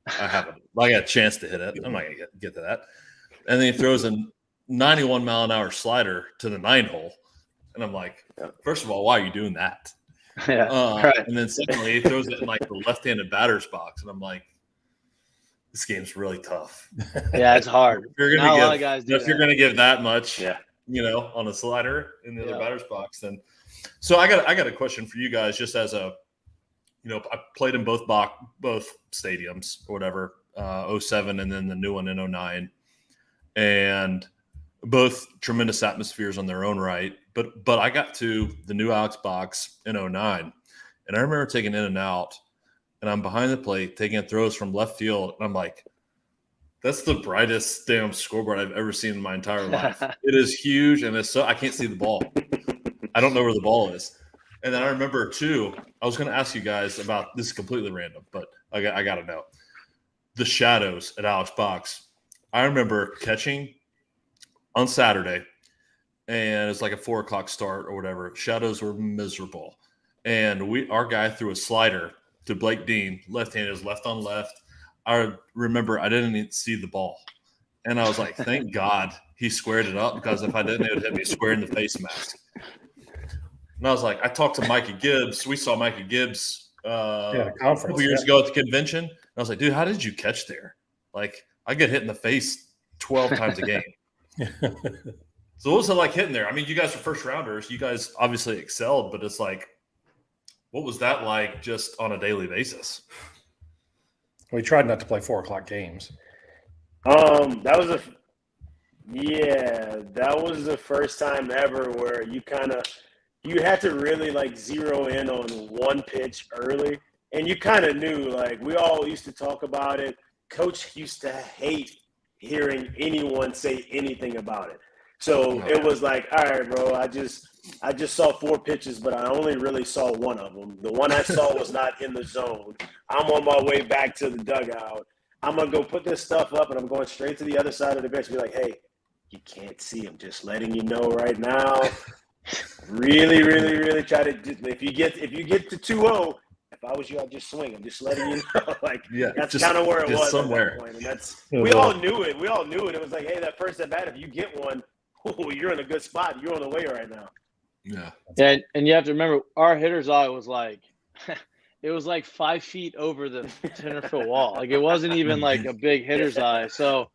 I got a chance to hit it. I'm not gonna get to that. And then he throws a 91-mile-an-hour slider to the 9-hole. And I'm like, first of all, why are you doing that? Right. And then secondly, he throws it in like the left-handed batter's box. And I'm like, this game's really tough. Yeah, it's hard. If you're going to give that much, on a slider in the other batter's box, then. So I got a question for you guys, just as I played in both stadiums or whatever, 07 and then the new one in 09. And both tremendous atmospheres on their own right. But I got to the new Alex box in 09, and I remember taking in and out, and I'm behind the plate taking throws from left field, and I'm like, that's the brightest damn scoreboard I've ever seen in my entire life. It is huge, and I can't see the ball. I don't know where the ball is. And then I remember, too, I was going to ask you guys about – this is completely random, but I got to know. The shadows at Alex box. I remember catching on Saturday, and it's like a 4:00 start or whatever. Shadows were miserable. And our guy threw a slider to Blake Dean, left-handed, was left on left. I remember I didn't even see the ball. And I was like, thank God he squared it up, because if I didn't, it would hit me square in the face mask. And I was like, I talked to Mikie Gibbs. We saw Mikie Gibbs a couple years ago at the convention. And I was like, dude, how did you catch there? Like, I get hit in the face 12 times a game. So what was it like hitting there? I mean, you guys are first rounders. You guys obviously excelled, but it's like, what was that like just on a daily basis? We tried not to play 4:00 games. That was the first time ever where you had to really like zero in on one pitch early. And you kind of knew, like, we all used to talk about it. Coach used to hate hearing anyone say anything about it. So it was like, all right, bro, I just saw 4 pitches, but I only really saw one of them. The one I saw was not in the zone. I'm on my way back to the dugout. I'm going to go put this stuff up, and I'm going straight to the other side of the bench and be like, hey, you can't see him. Just letting you know right now. Really, really, really try to – if you get to 2-0, if I was you, I'd just swing. I'm just letting you know. That's kind of where it was somewhere. At that point. And that's we all knew it. It was like, hey, that first at bat, if you get one, you're in a good spot. You're on the way right now. Yeah. And you have to remember, our hitter's eye was like it was like 5 feet over the center field wall. Like, it wasn't even like a big hitter's eye. So,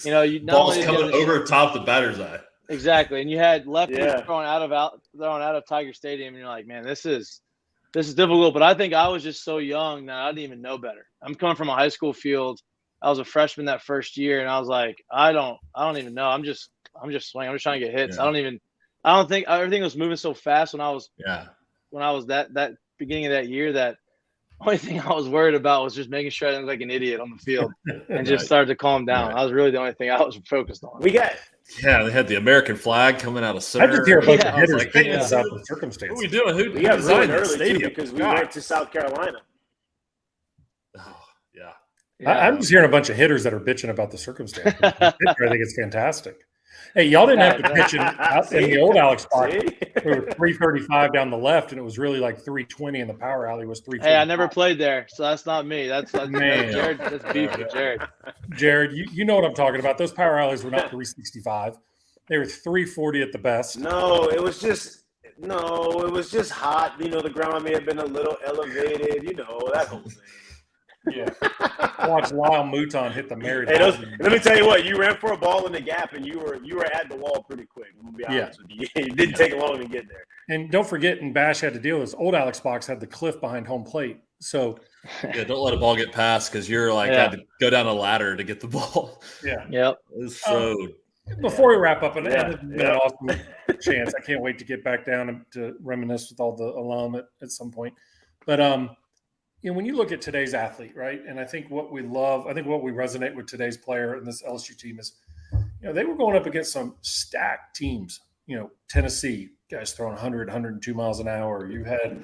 you not ball's only coming over top the batter's eye. Exactly, and you had lefties throwing out of Tiger Stadium, and you're like, man, this is difficult. But I think I was just so young that I didn't even know better. I'm coming from a high school field. I was a freshman that first year, and I was like, I don't even know. I'm just swinging. I'm just trying to get hits. Yeah. I don't think everything was moving so fast when I was that beginning of that year that only thing I was worried about was just making sure I didn't look like an idiot on the field and just started to calm down. That was really the only thing I was focused on. They had the American flag coming out of center. I just hear a bunch of hitters thinking about the circumstances. What are we doing? We got ruined early too because we went to South Carolina. Oh, yeah. I'm just hearing a bunch of hitters that are bitching about the circumstances. I think it's fantastic. Hey, y'all didn't have to pitch in the old Alex Park. We were 335 down the left, and it was really like 320, and the power alley was 320. Hey, I never played there, so that's not me. That's Jared. That's beef with Jared. Jared, you know what I'm talking about. Those power alleys were not 365. They were 340 at the best. No, it was just hot. The ground may have been a little elevated. That whole thing. Yeah. Watch Lyle Mouton hit the married. Hey, let me tell you what, you ran for a ball in the gap, and you were at the wall pretty quick. I'm gonna be honest with you. It didn't take long to get there. And don't forget, and Bash had to deal with this. Old Alex Box had the cliff behind home plate, so don't let a ball get past because you're had to go down a ladder to get the ball. Yeah. Yep. Before we wrap up, and it's been an awesome chance. I can't wait to get back down and to reminisce with all the alum at some point. But when you look at today's athlete, right, and I think what we resonate with today's player and this LSU team is, they were going up against some stacked teams. Tennessee guys throwing 100, 102 miles an hour. You had,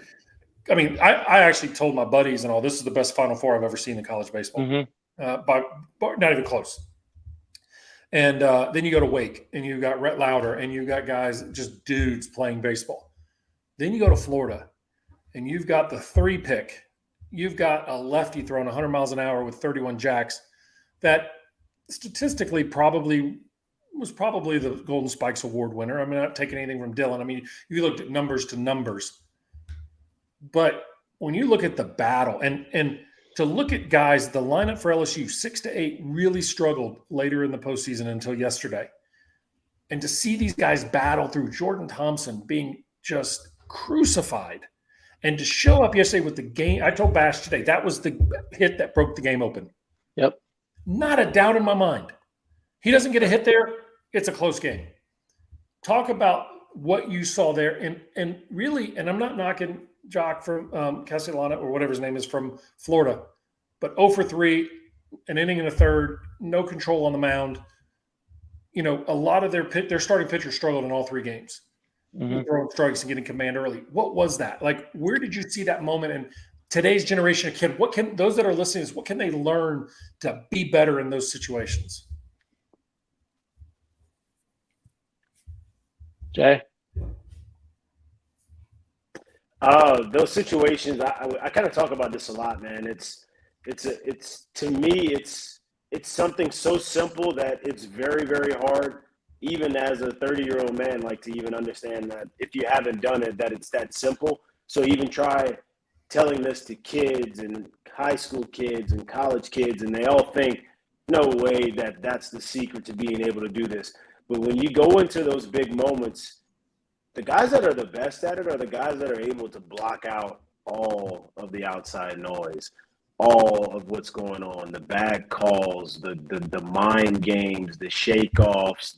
I actually told my buddies and all, this is the best Final Four I've ever seen in college baseball. Mm-hmm. By not even close. And then you go to Wake, and you got Rhett Lauder, and you got guys, just dudes playing baseball. Then you go to Florida, and you've got the 3 pick. You've got a lefty throwing 100 miles an hour with 31 jacks that statistically was probably the Golden Spikes Award winner. I'm not taking anything from Dylan. You looked at numbers to numbers. But when you look at the battle and to look at guys, the lineup for LSU, 6 to 8, really struggled later in the postseason until yesterday. And to see these guys battle through Jordan Thompson being just crucified. And to show up yesterday with the game, I told Bash today, that was the hit that broke the game open. Yep. Not a doubt in my mind. He doesn't get a hit there, it's a close game. Talk about what you saw there. And really, and I'm not knocking Jock from Castellana or whatever his name is from Florida, but 0 for 3, an inning and a third, no control on the mound. A lot of their starting pitchers struggled in all 3 games. Mm-hmm. Throwing strikes and getting command early. What was that? Where did you see that moment in today's generation of kid? What can those that are listening, what can they learn to be better in those situations? Jay? Those situations, I kind of talk about this a lot, man. It's to me, it's something so simple that it's very, very hard, even as a 30-year-old man, to even understand that if you haven't done it, that it's that simple. So even try telling this to kids and high school kids and college kids, and they all think, no way that's the secret to being able to do this. But when you go into those big moments, the guys that are the best at it are the guys that are able to block out all of the outside noise, all of what's going on, the bad calls, the mind games, the shake-offs,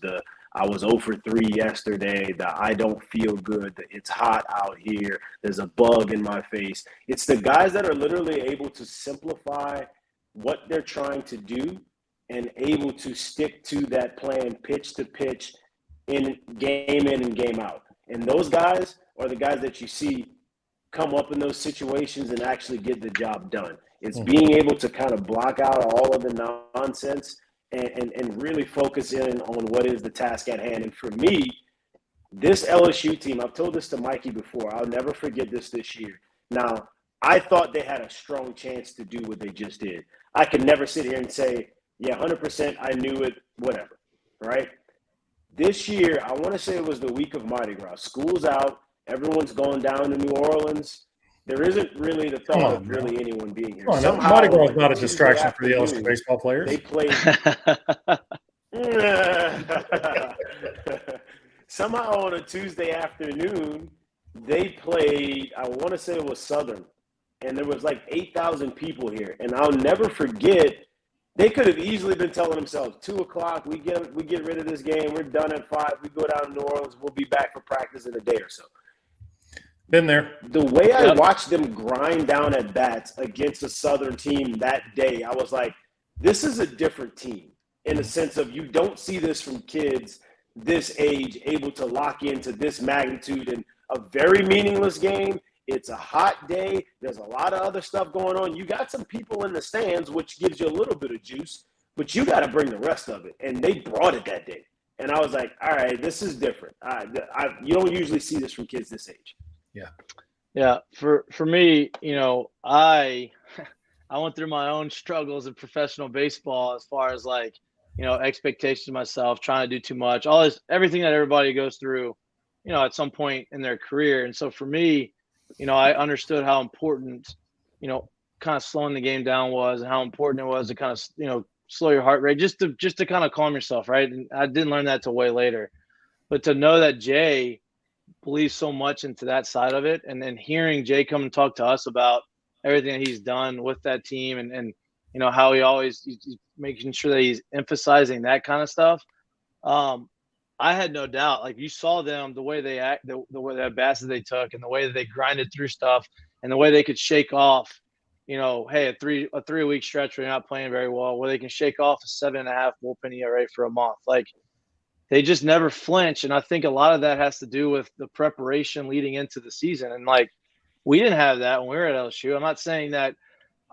I was 0 for 3 yesterday, I don't feel good, it's hot out here, there's a bug in my face. It's the guys that are literally able to simplify what they're trying to do and able to stick to that plan pitch to pitch in and game out. And those guys are the guys that you see come up in those situations and actually get the job done. It's being able to kind of block out all of the nonsense and really focus in on what is the task at hand. And for me, this LSU team, I've told this to Mikie before, I'll never forget this year. Now, I thought they had a strong chance to do what they just did. I could never sit here and say, yeah, 100%, I knew it, whatever, right? This year, I want to say it was the week of Mardi Gras. School's out. Everyone's going down to New Orleans. There isn't really the thought of really anyone being here. Somehow, Mardi Gras is not a distraction for the LSU baseball players. They played. Somehow on a Tuesday afternoon, they played, I want to say it was Southern, and there was like 8,000 people here. And I'll never forget, they could have easily been telling themselves, 2 o'clock, we get rid of this game, we're done at 5, we go down to New Orleans, we'll be back for practice in a day or so. Been there. The way I watched them grind down at bats against a Southern team that day, I was like, this is a different team in the sense of you don't see this from kids this age able to lock into this magnitude in a very meaningless game. It's a hot day. There's a lot of other stuff going on. You got some people in the stands, which gives you a little bit of juice, but you got to bring the rest of it. And they brought it that day. And I was like, all right, this is different. You don't usually see this from kids this age. Yeah. Yeah. For me, I went through my own struggles in professional baseball as far as like, expectations of myself, trying to do too much, everything that everybody goes through, at some point in their career. And so for me, I understood how important, kind of slowing the game down was, and how important it was to kind of, slow your heart rate just to kind of calm yourself. Right. And I didn't learn that till way later, but to know that Jay believes so much into that side of it. And then hearing Jay come and talk to us about everything that he's done with that team and how he's making sure that he's emphasizing that kind of stuff. I had no doubt, like you saw them, the way they act, the way the bats that they took and the way that they grinded through stuff and the way they could shake off, hey, a 3-week stretch where you're not playing very well, where they can shake off a 7.5 bullpen ERA for a month. Like they just never flinch. And I think a lot of that has to do with the preparation leading into the season. And like, we didn't have that when we were at LSU. I'm not saying that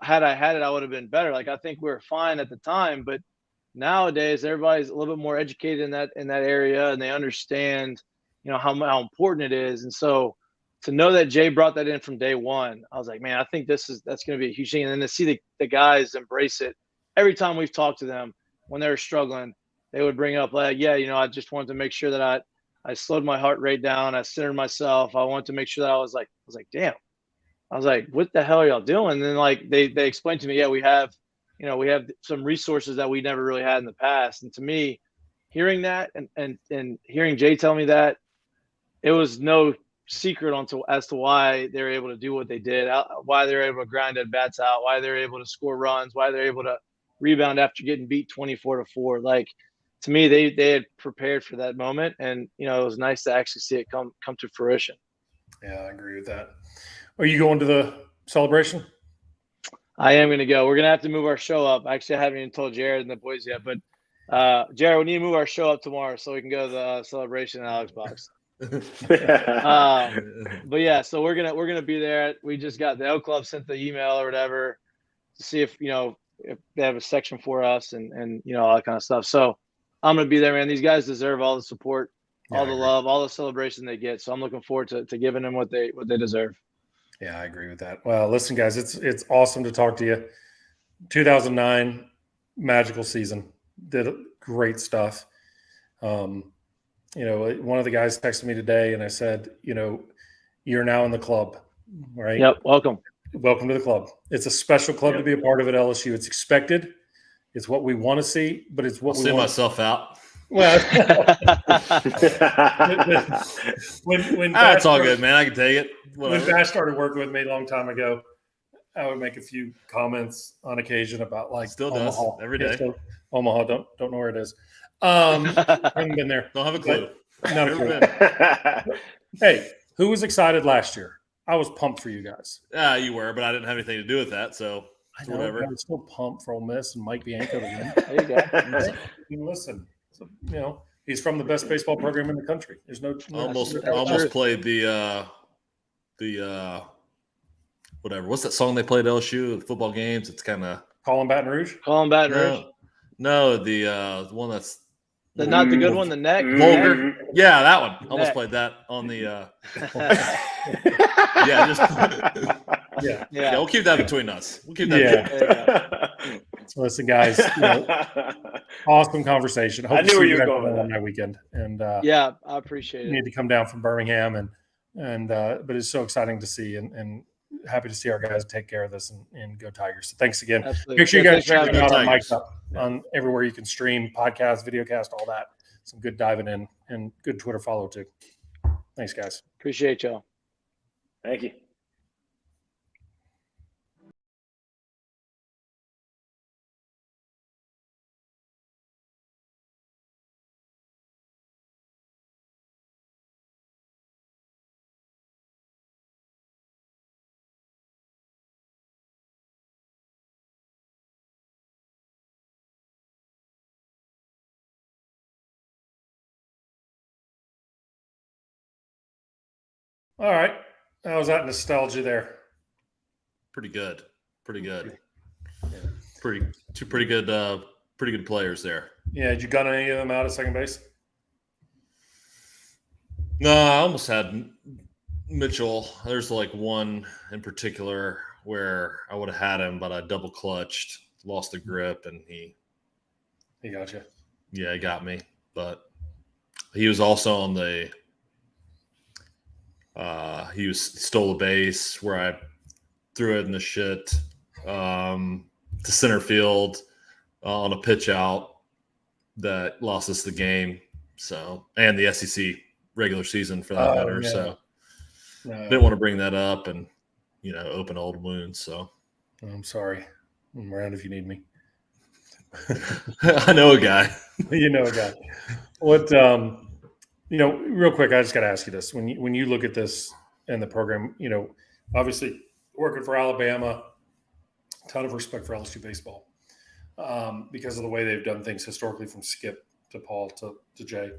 had I had it, I would have been better. Like, I think we were fine at the time, but nowadays everybody's a little bit more educated in that area, and they understand, how important it is. And so to know that Jay brought that in from day one, I was like, man, I think that's going to be a huge thing. And then to see the guys embrace it every time we've talked to them when they were struggling, they would bring up like, yeah, I just wanted to make sure that I slowed my heart rate down. I centered myself. I wanted to make sure that I was like, damn. I was like, what the hell are y'all doing? And then like they explained to me, yeah, we have some resources that we never really had in the past. And to me, hearing that and hearing Jay tell me that, it was no secret as to why they were able to do what they did, why they were able to grind at bats out, why they were able to score runs, why they're able to rebound after getting beat 24-4. Like, to me, they had prepared for that moment, and it was nice to actually see it come to fruition. Yeah, I agree with that. Are you going to the celebration? I am going to go. We're going to have to move our show up. Actually, I haven't even told Jared and the boys yet, but Jared, we need to move our show up tomorrow so we can go to the celebration in Alex Box. But yeah, so we're gonna be there. We just got the L Club sent the email or whatever to see if they have a section for us and all that kind of stuff. So I'm gonna be there, man. These guys deserve all the support, all the love, all the celebration they get. So I'm looking forward to giving them what they deserve. Yeah, I agree with that. Well, listen, guys, it's awesome to talk to you. 2009 magical season, did great stuff. One of the guys texted me today, and I said, you're now in the club, right? Yep. Welcome to the club. It's a special club to be a part of at LSU. It's expected. It's what we want to see, but it's what I'll see myself out. Well, when it's all good, man. I can take it. Whatever. When Bash started working with me a long time ago, I would make a few comments on occasion about like still Omaha. Does every day. Omaha, don't know where it is. Haven't been there. Don't have a clue. Not a clue. Hey, who was excited last year? I was pumped for you guys. You were, but I didn't have anything to do with that, so whatever. I was still pumped for Ole Miss and Mike Bianco to win. There you go. Listen, He's from the best baseball program in the country. There's no almost played the whatever. What's that song they played at LSU at football games? It's kind of Calling Baton Rouge. No, the one that's not the good one. The neck. Vulgar. Yeah, that one. Almost played that on the. Yeah. We'll keep that between us. We'll keep that. Listen, guys. Awesome conversation. I knew where you were going on my weekend, and I appreciate it. You need to come down from Birmingham, and but it's so exciting to see, and happy to see our guys take care of this and go Tigers. So thanks again. Absolutely. Make sure you guys check it out on Mike's Up on everywhere you can stream, podcast, videocast, all that. Some good diving in and good Twitter follow too. Thanks, guys. Appreciate y'all. Thank you. All right. How was that nostalgia there? Pretty good. Pretty good players there. Yeah. Did you gun any of them out at second base? No, I almost had Mitchell. There's like one in particular where I would have had him, but I double clutched, lost the grip, and he got you. Yeah, he got me. But he was also on the he stole a base where I threw it in the shit to center field on a pitch out that lost us the game. So, and the SEC regular season for that matter. Yeah. So didn't want to bring that up and, open old wounds. So I'm sorry. I'm around if you need me. I know a guy. You know a guy. What, real quick, I just got to ask you this. When you look at this and the program, obviously working for Alabama, a ton of respect for LSU baseball because of the way they've done things historically from Skip to Paul to Jay.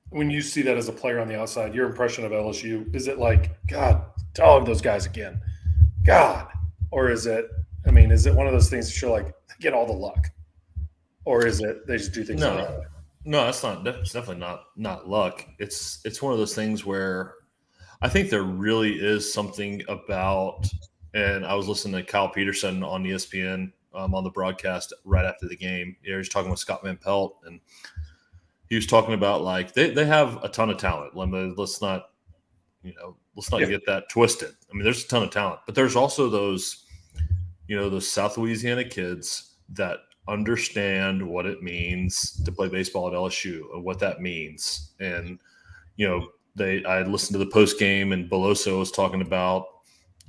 When you see that as a player on the outside, your impression of LSU, is it like, God, dog those guys again? God. Or is it one of those things that you're like, get all the luck? Or is it they just do things no. like that? No, it's definitely not luck. It's one of those things where I think there really is something about, and I was listening to Kyle Peterson on ESPN on the broadcast right after the game. He was talking with Scott Van Pelt, and he was talking about like they have a ton of talent. Let's not get that twisted. I mean, there's a ton of talent, but there's also those South Louisiana kids that understand what it means to play baseball at LSU and what that means. And, I listened to the post game and Beloso was talking about,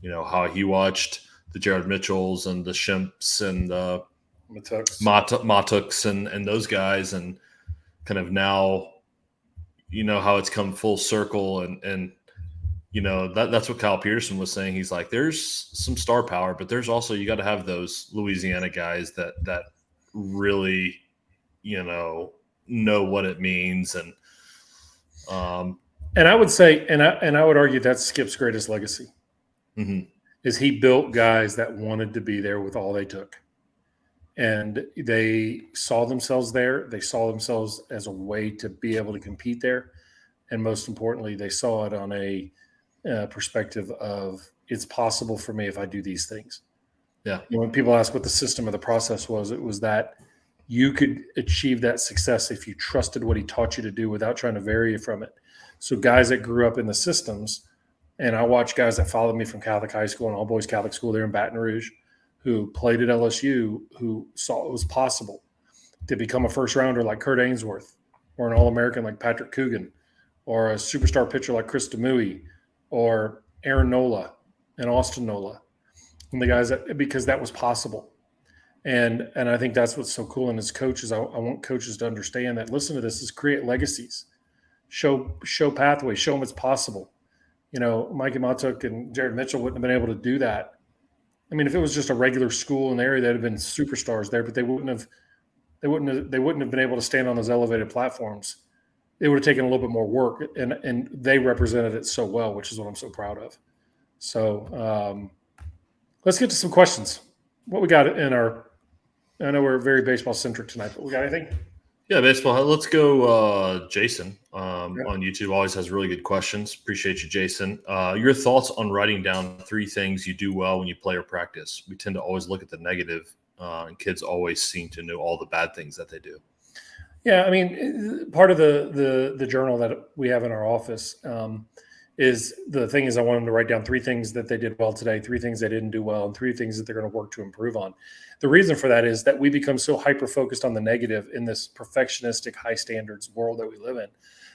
how he watched the Jared Mitchells and the Shimps and the Mahtooks and those guys, and kind of now, how it's come full circle and that's what Kyle Peterson was saying. He's like, there's some star power, but there's also, you got to have those Louisiana guys that really, know what it means. And I would say, and I would argue that's Skip's greatest legacy is he built guys that wanted to be there with all they took. And they saw themselves there. They saw themselves as a way to be able to compete there. And most importantly, they saw it on a perspective of it's possible for me if I do these things. Yeah. When people ask what the system or the process was, it was that you could achieve that success if you trusted what he taught you to do without trying to vary from it. So guys that grew up in the systems, and I watch guys that followed me from Catholic high school and all boys Catholic school there in Baton Rouge, who played at LSU, who saw it was possible to become a first rounder like Kurt Ainsworth, or an All-American like Patrick Coogan, or a superstar pitcher like Chris Demouy, or Aaron Nola and Austin Nola. And the guys because that was possible. And I think that's what's so cool. And as coaches, I want coaches to understand that, listen to this, is create legacies, show pathways, show them it's possible. Mikie Mahtook and Jared Mitchell wouldn't have been able to do that. I mean, if it was just a regular school in the area, they'd have been superstars there, but they wouldn't have they wouldn't have been able to stand on those elevated platforms. It would have taken a little bit more work, and they represented it so well, which is what I'm so proud of. So let's get to some questions. What we got in our – I know we're very baseball-centric tonight, but we got anything? Yeah, baseball. Let's go Jason on YouTube. Always has really good questions. Appreciate you, Jason. Your thoughts on writing down 3 things you do well when you play or practice? We tend to always look at the negative, and kids always seem to know all the bad things that they do. Yeah, I mean, part of the journal that we have in our office is I want them to write down 3 things that they did well today, 3 things they didn't do well, and 3 things that they're going to work to improve on. The reason for that is that we become so hyper-focused on the negative in this perfectionistic, high standards world that we live in,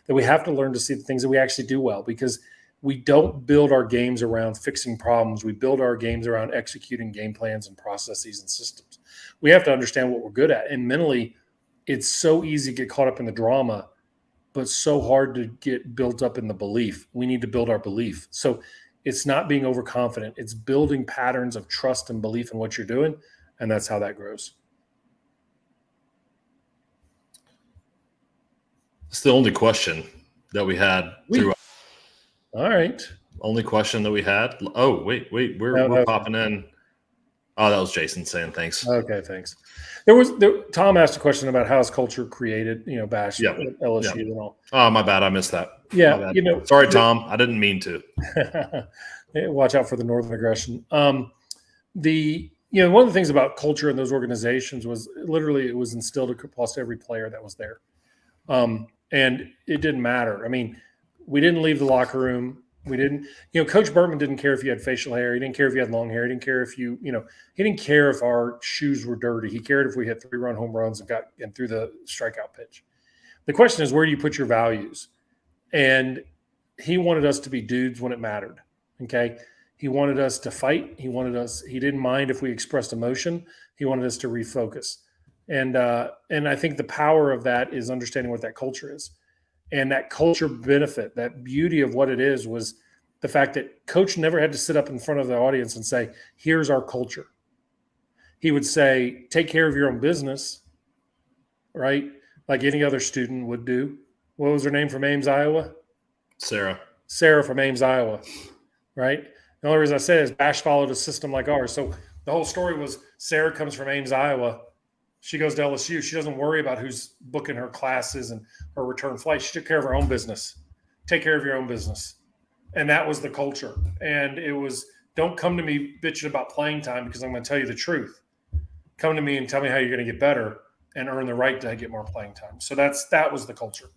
that we have to learn to see the things that we actually do well, because we don't build our games around fixing problems. We build our games around executing game plans and processes and systems. We have to understand what we're good at. And mentally, it's so easy to get caught up in the drama, but so hard to get built up in the belief. We need to build our belief. So it's not being overconfident. It's building patterns of trust and belief in what you're doing, and that's how that grows. It's the only question that we had throughout. All right. Only question that we had. Oh, wait. We're popping in. Oh, that was Jason saying thanks. Okay, thanks. Tom asked a question about how is culture created, Bash, LSU and all. Oh, my bad. I missed that. Yeah, Sorry, Tom. I didn't mean to. Watch out for the northern aggression. One of the things about culture in those organizations was literally it was instilled across every player that was there. And it didn't matter. I mean, we didn't leave the locker room. We didn't, Coach Bertman didn't care if you had facial hair. He didn't care if you had long hair. He didn't care if he didn't care if our shoes were dirty. He cared if we hit 3-run home runs and threw the strikeout pitch. The question is, where do you put your values? And he wanted us to be dudes when it mattered. Okay. He wanted us to fight. He didn't mind if we expressed emotion. He wanted us to refocus. And I think the power of that is understanding what that culture is. And that culture benefit, that beauty of what it is, was the fact that Coach never had to sit up in front of the audience and say, here's our culture. He would say, take care of your own business, right? Like any other student would do. What was her name from Ames, Iowa? Sarah from Ames, Iowa, right? The only reason I say it is Bash followed a system like ours. So the whole story was Sarah comes from Ames, Iowa. She goes to LSU. She doesn't worry about who's booking her classes and her return flight. She took care of her own business. Take care of your own business. And that was the culture. And it was, don't come to me bitching about playing time because I'm going to tell you the truth. Come to me and tell me how you're going to get better and earn the right to get more playing time. So that was the culture.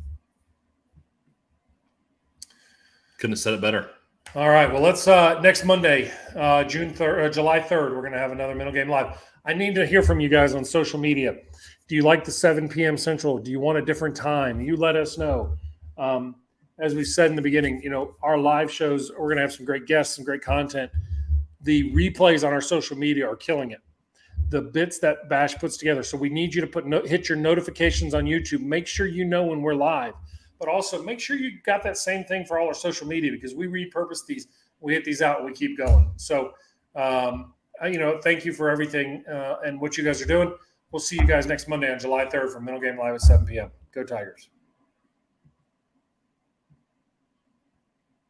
Couldn't have said it better. All right. Well, let's next Monday, July 3rd, we're going to have another Middle Game Live. I need to hear from you guys on social media. Do you like the 7 p.m. Central? Do you want a different time? You let us know. As we said in the beginning, our live shows, we're going to have some great guests, some great content. The replays on our social media are killing it. The bits that Bash puts together. So we need you to hit your notifications on YouTube. Make sure you know when we're live. But also make sure you got that same thing for all our social media, because we repurpose these. We hit these out and we keep going. So, thank you for everything and what you guys are doing. We'll see you guys next Monday on July 3rd for Middle Game Live at 7 p.m. Go Tigers.